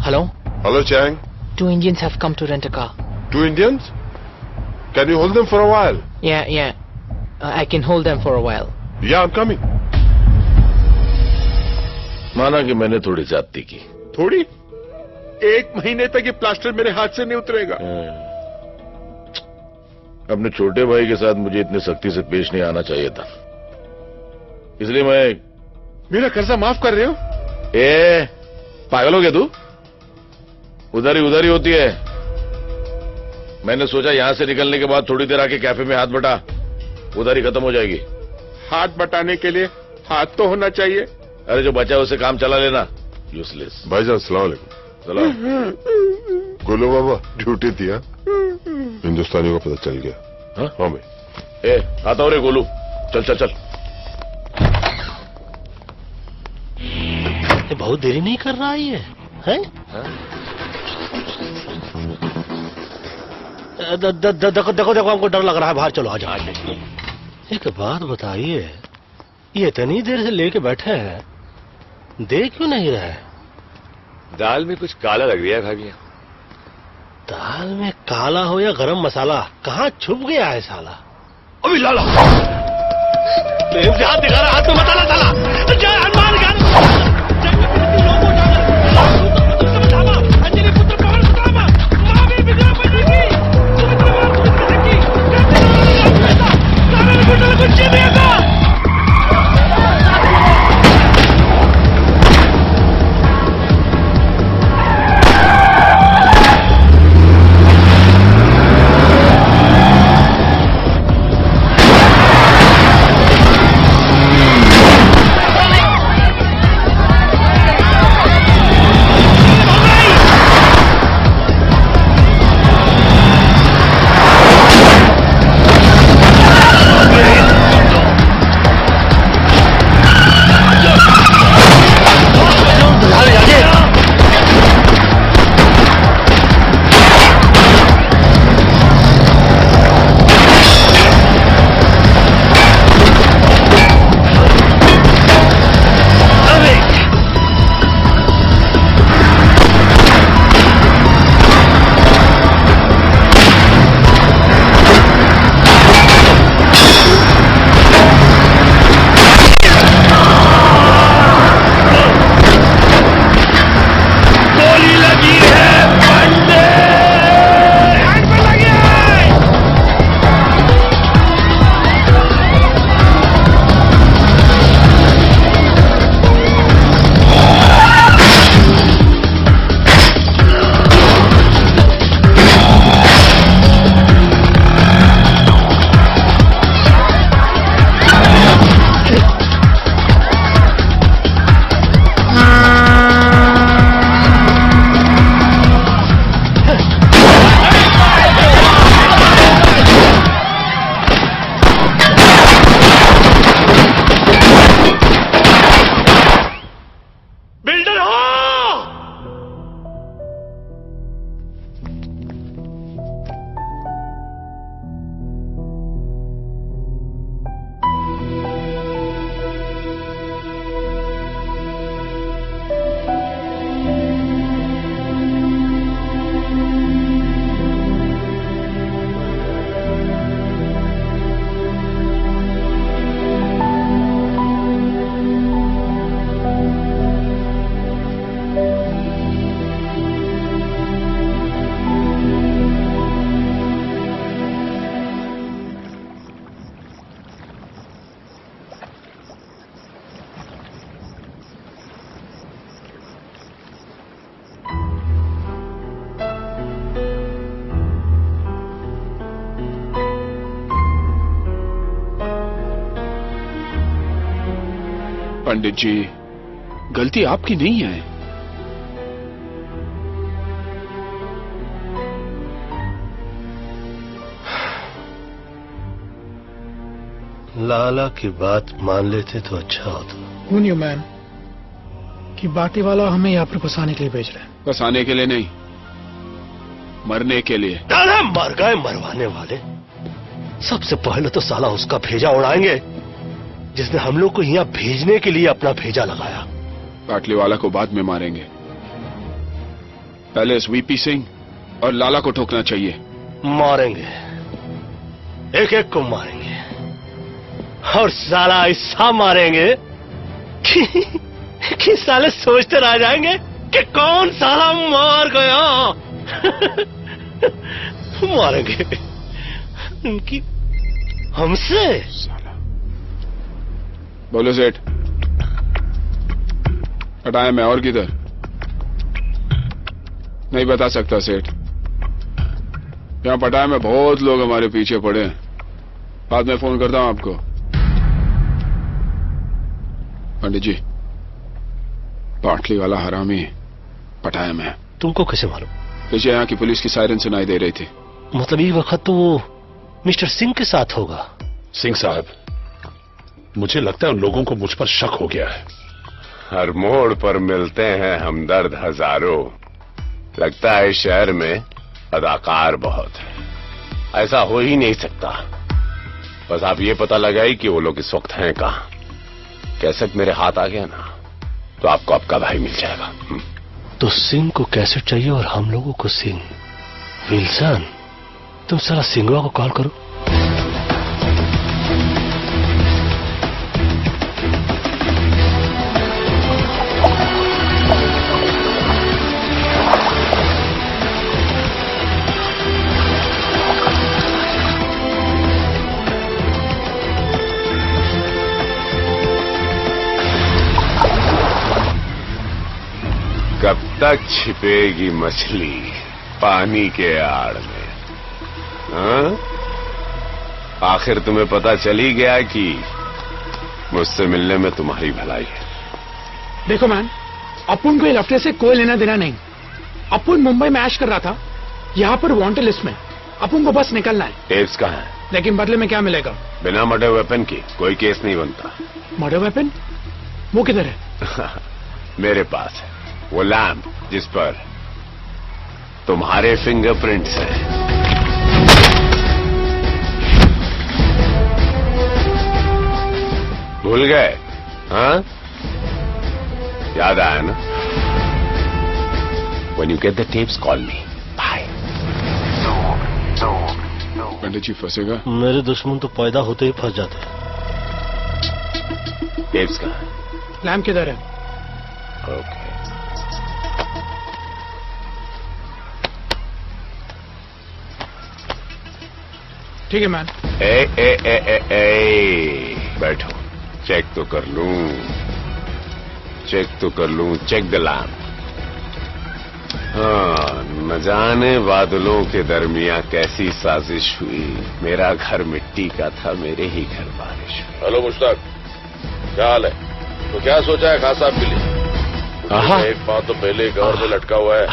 Hello, Chang. 2 Indians have come to rent a car. 2 Indians? Can you hold them for a while? Yeah. I can hold them for a while. Yeah, I'm coming. माना कि मैंने थोड़ी ज्यादती की। थोड़ी? 1 महीने तक ये प्लास्टर मेरे हाथ से नहीं उतरेगा। अपने छोटे भाई के साथ मुझे इतनी सख्ती से पेश नहीं आना चाहिए था, इसलिए मैं। मेरा कर्जा माफ कर रहे हो? पागल हो गया तू? उधारी होती है। मैंने सोचा यहां से निकलने के बाद थोड़ी देर आके कैफे में हाथ बटा, उधारी खत्म हो जाएगी। हाथ बटाने के लिए हाथ तो होना चाहिए। अरे जो बचा उसे काम चला लेना, यूजलेस। भाईजान अस्सलाम वालेकुम। गोलू बाबा ड्यूटी दिया, हिंदुस्तानी को पता चल गया। हाँ भाई। आता हो रे गोलू, चल। ये बहुत देरी नहीं कर रहा है, हैं? देखो हमको डर लग रहा है, बाहर चलो आ जाओ। एक बात बताइए, ये इतनी देर से लेके बैठे हैं, देख क्यों नहीं रहे? दाल में कुछ काला लग रहा है भाभी। दाल में काला हो या गरम मसाला, कहाँ छुप गया है साला? अभी लाला प्रेम से हाथ दिखा रहा, हाथ में मसाला डाला। जय हनुमान पंडित जी, गलती आपकी नहीं है। लाला की बात मान लेते तो अच्छा होता। Who knew, man, कि बाटी वाला हमें यहाँ पर फंसाने के लिए भेज रहे हैं? फंसाने के लिए नहीं, मरने के लिए। दादा मर गए मरवाने वाले। सबसे पहले तो साला उसका भेजा उड़ाएंगे जिसने हम लोग को यहाँ भेजने के लिए अपना भेजा लगाया। बाटली वाला को बाद में मारेंगे, पहले इस वीपी सिंह और लाला को ठोकना चाहिए। मारेंगे, एक एक को मारेंगे, और साला ऐसा मारेंगे कि साले सोचते रह जाएंगे कि कौन साला मार गया। मारेंगे उनकी हमसे। बोलो सेठ, हटाया मैं और किधर? नहीं बता सकता सेठ। यहां पटाया में बहुत लोग हमारे पीछे पड़े हैं। बाद में फोन करता हूं आपको। पंडित जी, बाटली वाला हरामी पटाया में। तुमको कैसे मालूम? पीछे यहाँ की पुलिस की सायरन सुनाई दे रही थी। मतलब ये वक्त तो वो मिस्टर सिंह के साथ होगा। सिंह साहब, मुझे लगता है उन लोगों को मुझ पर शक हो गया है। हर मोड़ पर मिलते हैं हमदर्द हजारों। लगता है इस शहर में अदाकार बहुत है। ऐसा हो ही नहीं सकता। बस आप ये पता लगाई कि वो लोग इस वक्त हैं कहां। कैसेट मेरे हाथ आ गया ना, तो आपको आपका भाई मिल जाएगा। तो सिंह को कैसेट चाहिए और हम लोगों को सिंह। विल्सन, तुम सारा सिंगवा को कॉल करो। कब तक छिपेगी मछली पानी के आड़ में? हाँ? आखिर तुम्हें पता चली गया कि मुझसे मिलने में तुम्हारी भलाई है। देखो मैन, अपुन को लफड़े से कोई लेना देना नहीं। अपुन मुंबई में ऐश कर रहा था, यहाँ पर वांटेड लिस्ट में। अपुन को बस निकलना है। टेप्स कहाँ है? लेकिन बदले में क्या मिलेगा? बिना मर्डर वेपन की कोई केस नहीं बनता। Murder weapon? वो किधर है? मेरे पास है वो लैम्प जिस पर तुम्हारे फिंगरप्रिंट्स हैं। भूल गए? हाँ, याद आया ना? When you get the tapes, call me. Bye. पंडित जी फंसेगा? मेरे दुश्मन तो पैदा होते ही फंस जाते हैं। टेप्स कहाँ है? लैम्प किधर है? ओके। ठीक है मैन। बैठो, चेक तो कर लूं, चेक द लैम्प। हाँ, न जाने बादलों के दरमियां कैसी साजिश हुई। मेरा घर मिट्टी का था, मेरे ही घर बारिश हुई। हेलो मुश्ताक, क्या हाल है? तो क्या सोचा है खास साहब के लिए? एक बात तो पहले कवर में लटका हुआ है,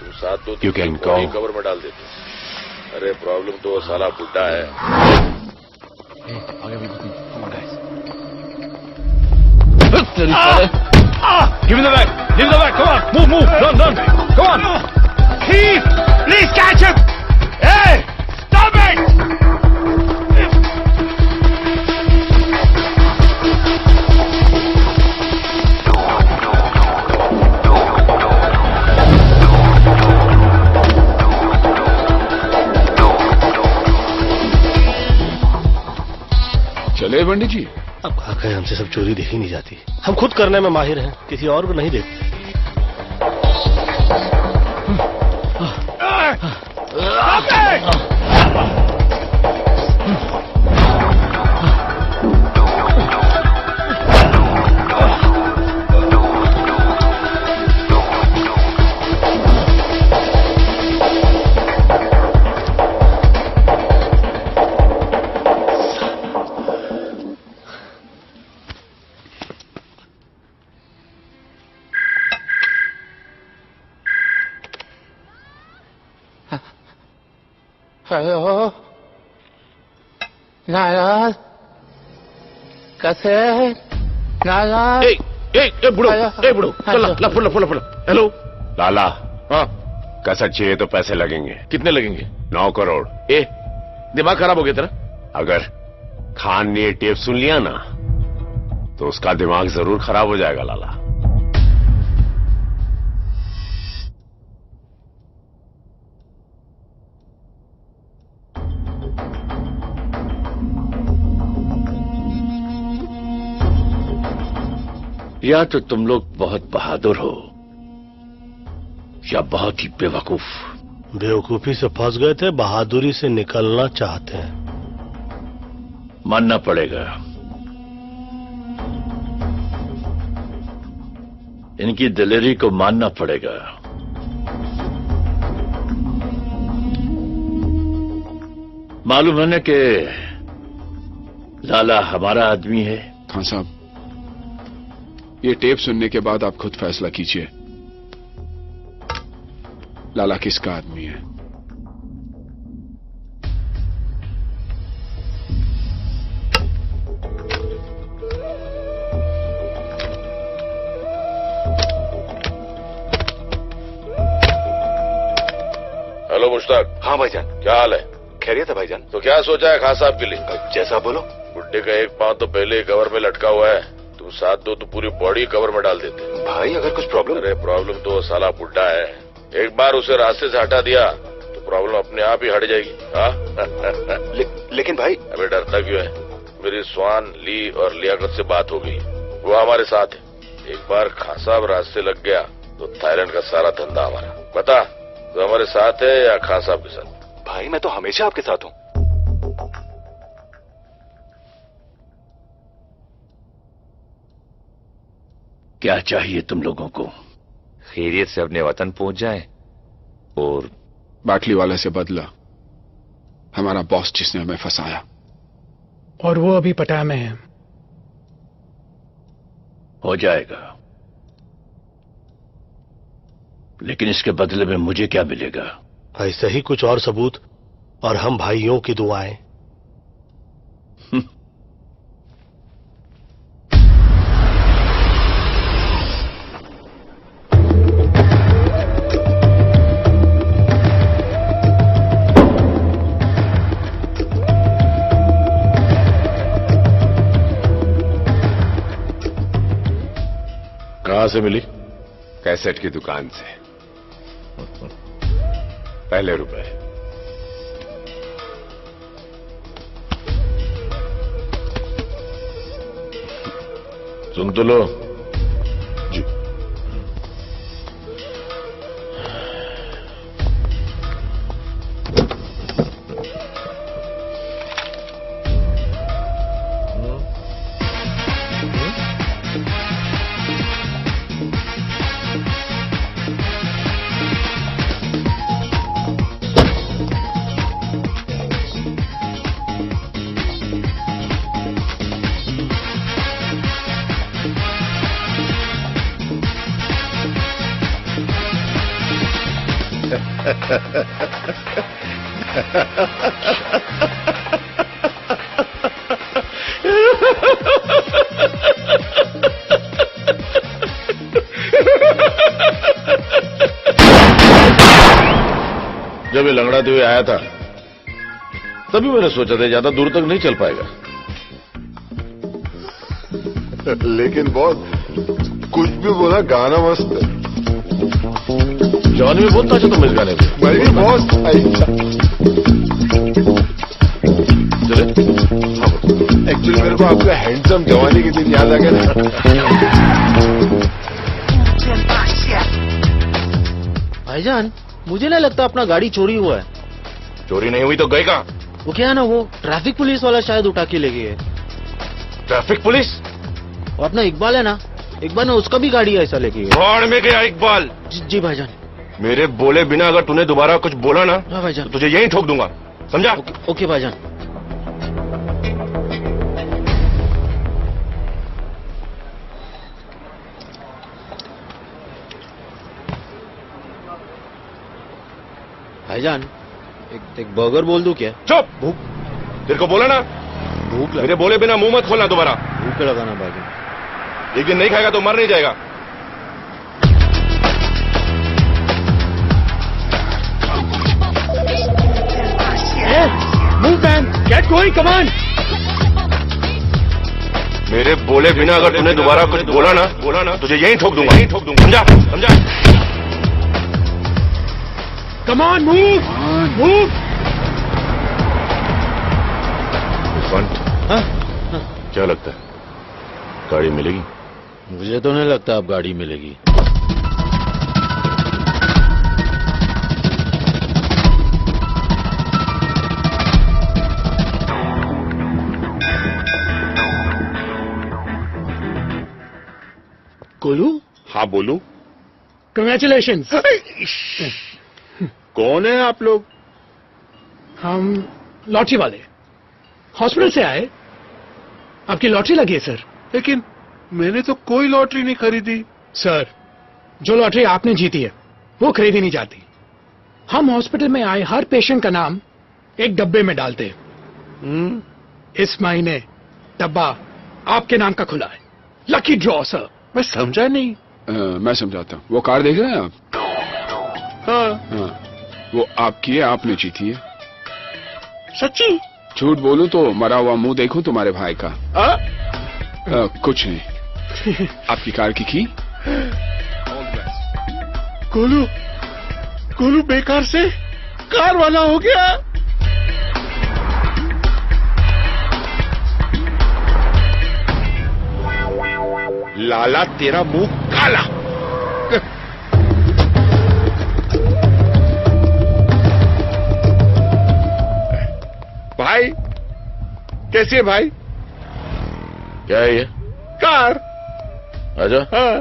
तुम साथ दो कवर में डाल देते। अरे प्रॉब्लम तो वो साला बुड्ढा है। Give me the bag! Give me the bag! Come on! Move! Run! Come on! Thief! Please catch him! Hey! Stop it! चले पंडित जी। अब कहा हमसे सब चोरी देखी नहीं जाती। हम खुद करने में माहिर हैं, किसी और को नहीं देखते। हेलो नाराज कैसे नाराज ए बुढ़ो चल ला फुल हेलो लाला। हाँ कसर चाहिए तो पैसे लगेंगे। कितने लगेंगे? 9 करोड़। ए दिमाग खराब हो गया तेरा? अगर खान ने ये टेप सुन लिया ना तो उसका दिमाग जरूर खराब हो जाएगा लाला। या तो तुम लोग बहुत बहादुर हो या बहुत ही बेवकूफ। बेवकूफी से फंस गए थे, बहादुरी से निकलना चाहते हैं। मानना पड़ेगा, इनकी दिलेरी को मानना पड़ेगा। मालूम है ना कि लाला हमारा आदमी है। खान साहब, ये टेप सुनने के बाद आप खुद फैसला कीजिए, लाला किसका आदमी है। हेलो मुश्ताक। हाँ भाईजान। क्या हाल है? खैरियत है भाईजान। तो क्या सोचा है खान साहब के लिए? जैसा बोलो। बुड्ढे का एक पांव तो पहले ही कवर में लटका हुआ है, तुम साथ दो तो पूरी बॉडी कवर में डाल देते। भाई अगर कुछ प्रॉब्लम? अरे प्रॉब्लम तो साला बुड्ढा है, एक बार उसे रास्ते से हटा दिया तो प्रॉब्लम अपने आप ही हट जाएगी। लेकिन भाई। अबे डरता क्यों है? मेरी स्वान ली और लियाकत से बात हो गई, वो हमारे साथ है। एक बार खान साहब रास्ते लग गया तो थाईलैंड का सारा धंधा हमारा। बता, तो हमारे साथ है या खान साहब के साथ? भाई मैं तो हमेशा आपके साथ हूं। क्या चाहिए तुम लोगों को? खैरियत से अपने वतन पहुंच जाएं और बाटली वाले से बदला, हमारा बॉस जिसने हमें फंसाया। और वो अभी पटाया में है। हो जाएगा, लेकिन इसके बदले में मुझे क्या मिलेगा? ऐसे ही कुछ और सबूत और हम भाइयों की दुआएं। कहां से मिली? कैसेट की दुकान से। पहले रुपए। सुन तो लो। जी। जब ये लंगड़ाते हुए आया था तभी मैंने सोचा था ज्यादा दूर तक नहीं चल पाएगा। लेकिन बहुत कुछ भी बोला, गाना मस्त है। जॉनी भी बहुत अच्छा तुम इस गाने पे। मैं भी बहुत चले। एक्चुअली मेरे को आपका हैंडसम जवानी के दिन याद आ गया ना। भाईजान, मुझे नहीं लगता अपना गाड़ी चोरी हुआ है। चोरी नहीं हुई तो गए कहाँ? वो क्या है ना, वो ट्रैफिक पुलिस वाला शायद उठा के ले गए। Traffic police? और अपना इकबाल है ना, इकबाल ने उसका भी गाड़ी ऐसा लेके गए। भाड़ में गया इकबाल। जी भाईजान। मेरे बोले बिना अगर तूने दोबारा कुछ बोला ना हाँ भाईजान, तो तुझे यहीं ठोक दूंगा, समझा? ओके भाईजान। भाईजान, एक बर्गर बोल दूं क्या? चुप! भूख तेरे को बोला ना, भूख लगा। मेरे बोले बिना मुंह मत खोलना दोबारा। भूख लगाना भाई। एक दिन नहीं खाएगा तो मर नहीं जाएगा। Move man, get going, come on. मेरे बोले बिना अगर तूने दोबारा कुछ बोला ना तुझे यहीं ठोक दूंगा, समझा? समझा? Come on, move, move. हाँ? क्या लगता है गाड़ी मिलेगी? मुझे तो नहीं लगता अब गाड़ी मिलेगी। गोलू? हाँ बोलू। Congratulations. कौन है आप लोग? हम लॉटरी वाले हॉस्पिटल से आए। आपकी लॉटरी लगी है सर। लेकिन मैंने तो कोई लॉटरी नहीं खरीदी। सर, जो लॉटरी आपने जीती है वो खरीदी नहीं जाती। हम हॉस्पिटल में आए हर पेशेंट का नाम एक डब्बे में डालते हैं। इस महीने डब्बा आपके नाम का खुला है। Lucky draw sir. मैं समझा नहीं। मैं समझाता हूँ। वो कार देख रहे हैं आप? हाँ। वो आपकी है, आपने जीती है। सच्ची? झूठ बोलूं तो मरा हुआ मुंह देखूं तुम्हारे भाई का। कुछ नहीं। आपकी कार की गोलू, गोलू बेकार से कार वाला हो गया। लाला तेरा मुंह काला। भाई कैसी है भाई? क्या है ये? कार। अच्छा। हाँ।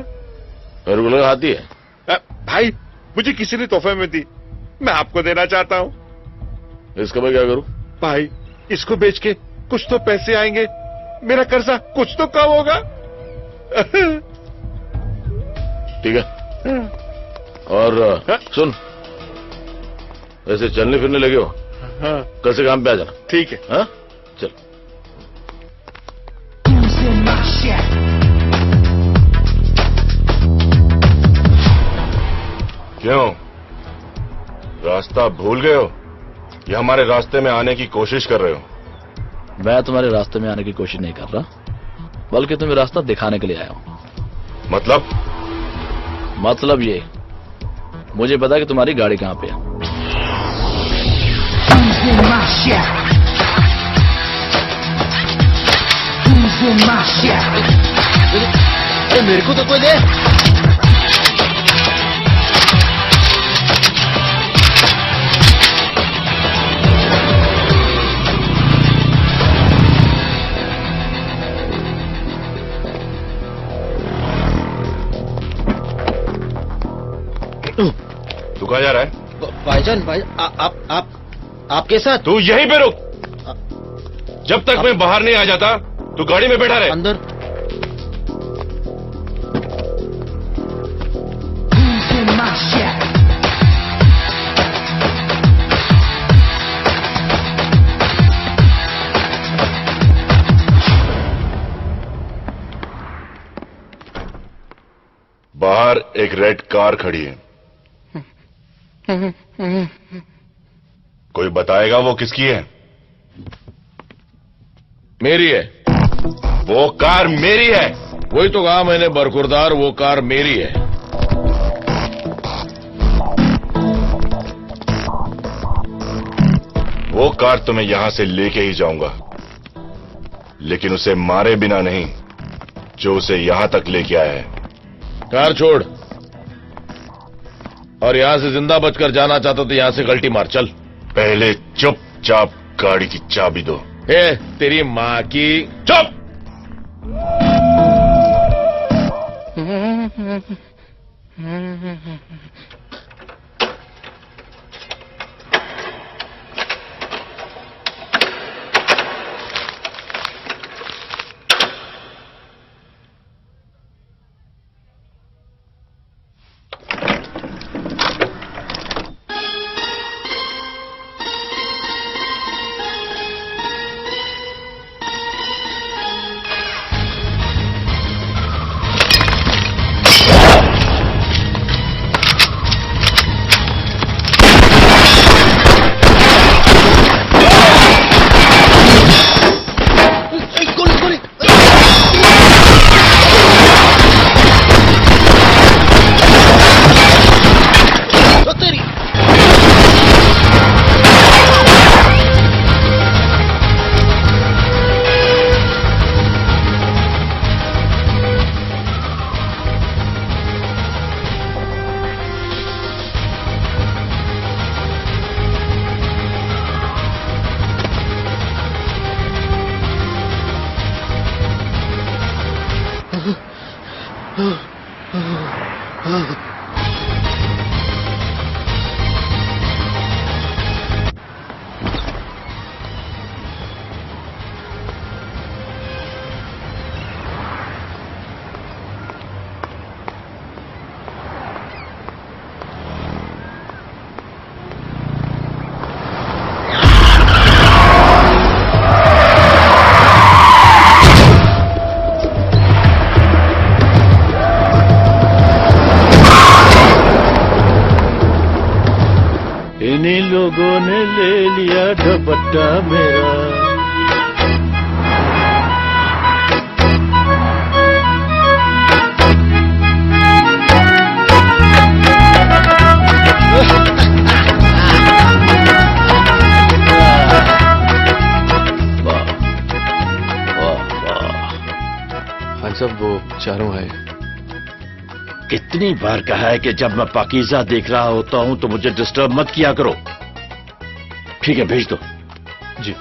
मेरे को लगा हाथी है। भाई मुझे किसी ने तोहफे में दी, मैं आपको देना चाहता हूँ। इसका मैं क्या करूँ? भाई इसको बेच के कुछ तो पैसे आएंगे, मेरा कर्जा कुछ तो कम होगा। ठीक है। और सुन, ऐसे चलने फिरने लगे हो, हाँ। कल से काम पे आ जाना। ठीक है। हाँ चल। क्यों, रास्ता भूल गए हो या हमारे रास्ते में आने की कोशिश कर रहे हो? मैं तुम्हारे रास्ते में आने की कोशिश नहीं कर रहा, बल्कि तुम्हें रास्ता दिखाने के लिए आया हूं। मतलब ये, मुझे पता कि तुम्हारी गाड़ी कहां पे है। अरे मेरे को तो कोई दे। तू कहाँ जा रहा है? भाईजान, भाई आपके साथ। तू यहीं पे रुक, जब तक मैं बाहर नहीं आ जाता तू गाड़ी में बैठा रहे। अंदर। बाहर एक रेड कार खड़ी है, कोई बताएगा वो किसकी है? मेरी है। वो कार मेरी है। वही तो कहा मैंने बरखुरदार, वो कार मेरी है। वो कार तो मैं यहां से लेके ही जाऊंगा, लेकिन उसे मारे बिना नहीं जो उसे यहां तक लेके आया है। कार छोड़, और यहां से जिंदा बचकर जाना चाहता तो यहां से गलती मार। चल। पहले चुपचाप गाड़ी की चाबी दो। ए, तेरी मां की। चुप। हाँ सब वो चारों है। कितनी बार कहा है कि जब मैं पाकीज़ा देख रहा होता हूं तो मुझे डिस्टर्ब मत किया करो। ठीक है, भेज दो। जी।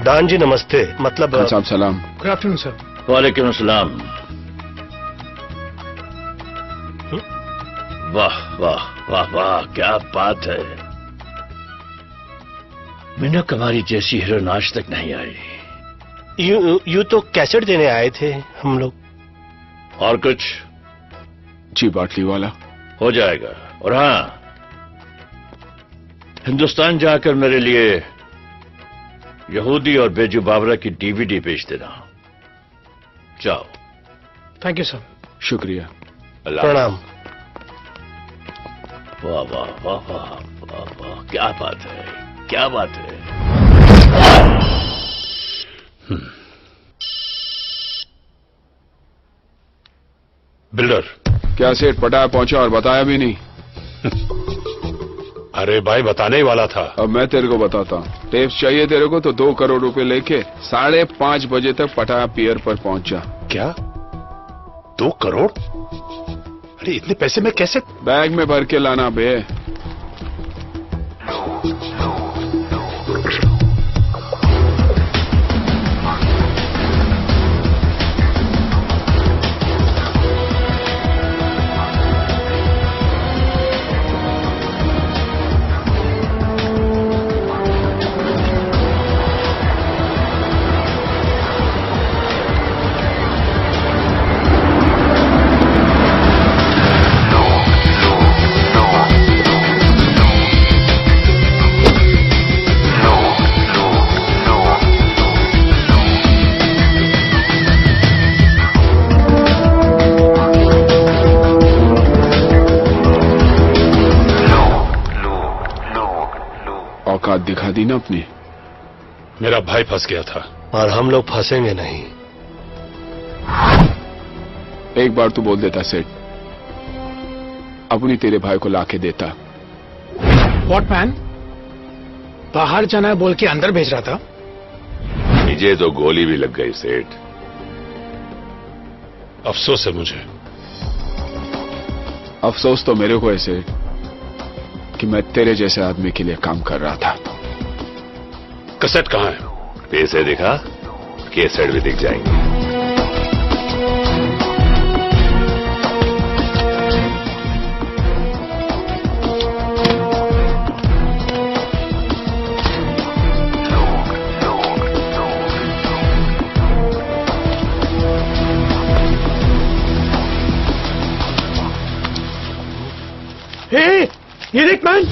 दान जी नमस्ते। मतलब साहब सलाम। Good afternoon sir. वालेकुम अस्सलाम। वाह वाह वाह वाह, क्या बात है। मीना कुमारी जैसी हीरोइन आज तक नहीं आई। यू तो कैसेट देने आए थे हम लोग। और कुछ? जी बाटली वाला हो जाएगा। और हाँ, हिंदुस्तान जाकर मेरे लिए यहूदी और बेजू बावरा की डीवीडी बेच देना। जाओ। Thank you sir. शुक्रिया। प्रणाम। वाह वाह वाह वाह वाह वाह, क्या बात है, क्या बात है। बिल्डर। क्या सेठ पटाया पहुंचा और बताया भी नहीं? अरे भाई, बताने ही वाला था। अब मैं तेरे को बताता हूँ। टेप्स चाहिए तेरे को तो 2 करोड़ रुपए लेके 5:30 बजे तक पटाया पियर पर पहुंच जा। क्या 2 करोड़? अरे इतने पैसे में कैसे? बैग में भर के लाना बे। औकात दिखा दी ना अपनी। मेरा भाई फंस गया था और हम लोग फंसेंगे नहीं। एक बार तू बोल देता सेठ, अपनी तेरे भाई को लाके देता। What man? बाहर जाना है बोल के अंदर भेज रहा था। मुझे तो गोली भी लग गई सेठ। अफसोस है मुझे। अफसोस तो मेरे को है सेठ कि मैं तेरे जैसे आदमी के लिए काम कर रहा था। कैसेट कहाँ है? पैसे दिखा, कैसेट भी दिख जाएंगे। हे, ये देख मैन,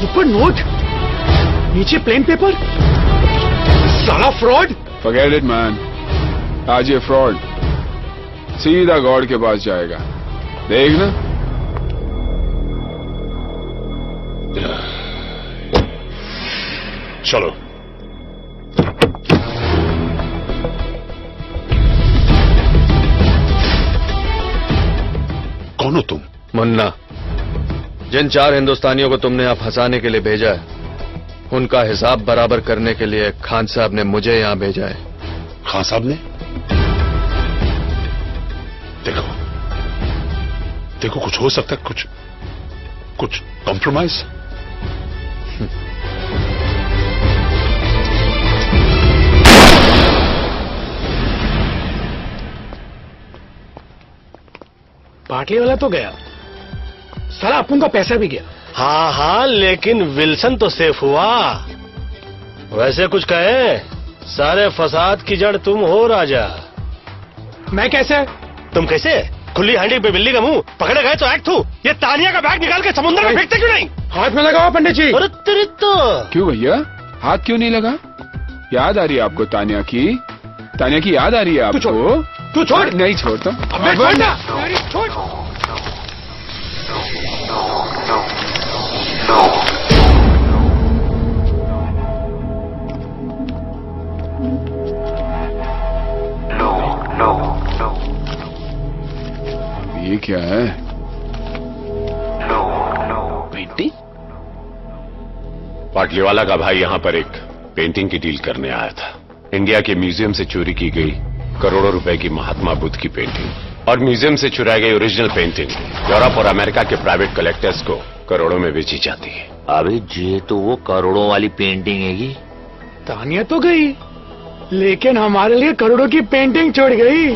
ऊपर नोट, नीचे प्लेन पेपर। साला फ्रॉड। फॉरगेट इट मैन, आज ये फ्रॉड सीधा गॉड के पास जाएगा, देखना। चलो। कौन हो तुम? मुन्ना। जिन 4 हिंदुस्तानियों को तुमने यहां फंसाने के लिए भेजा है, उनका हिसाब बराबर करने के लिए खान साहब ने मुझे यहां भेजा है। खान साहब ने? देखो देखो, कुछ हो सकता है, कुछ कॉम्प्रोमाइज। बाटली वाला तो गया, साला अपन का पैसा भी गया। हाँ हाँ, लेकिन विल्सन तो सेफ हुआ। वैसे कुछ कहे, सारे फसाद की जड़ तुम हो राजा। मैं कैसे? तुम कैसे? खुली हांडी पे बिल्ली का मुंह, पकड़े गए तो एक्ट हूँ। ये तानिया का बैग निकाल के समुद्र में फेंकते क्यों नहीं? हाथ में लगाओ पंडित जी। अरे तेरी तो। क्यों भैया, हाथ क्यों नहीं लगा? याद आ रही है आपको तानिया की? तानिया की याद आ रही है आपको? तू छोड़। नहीं छोड़ता। अबे छोड़ना। छोड़। क्या है? पेंटिंग? पाटलीवाला का भाई यहां पर एक पेंटिंग की डील करने आया था। इंडिया के म्यूजियम से चोरी की गई करोड़ों रुपए की महात्मा बुद्ध की पेंटिंग और म्यूजियम से चुराई गई ओरिजिनल पेंटिंग यूरोप और अमेरिका के प्राइवेट कलेक्टर्स को करोड़ों में बेची जाती है। अबे ये तो वो करोड़ों वाली पेंटिंग है। तानिया तो गई, लेकिन हमारे लिए करोड़ों की पेंटिंग छोड़ गई।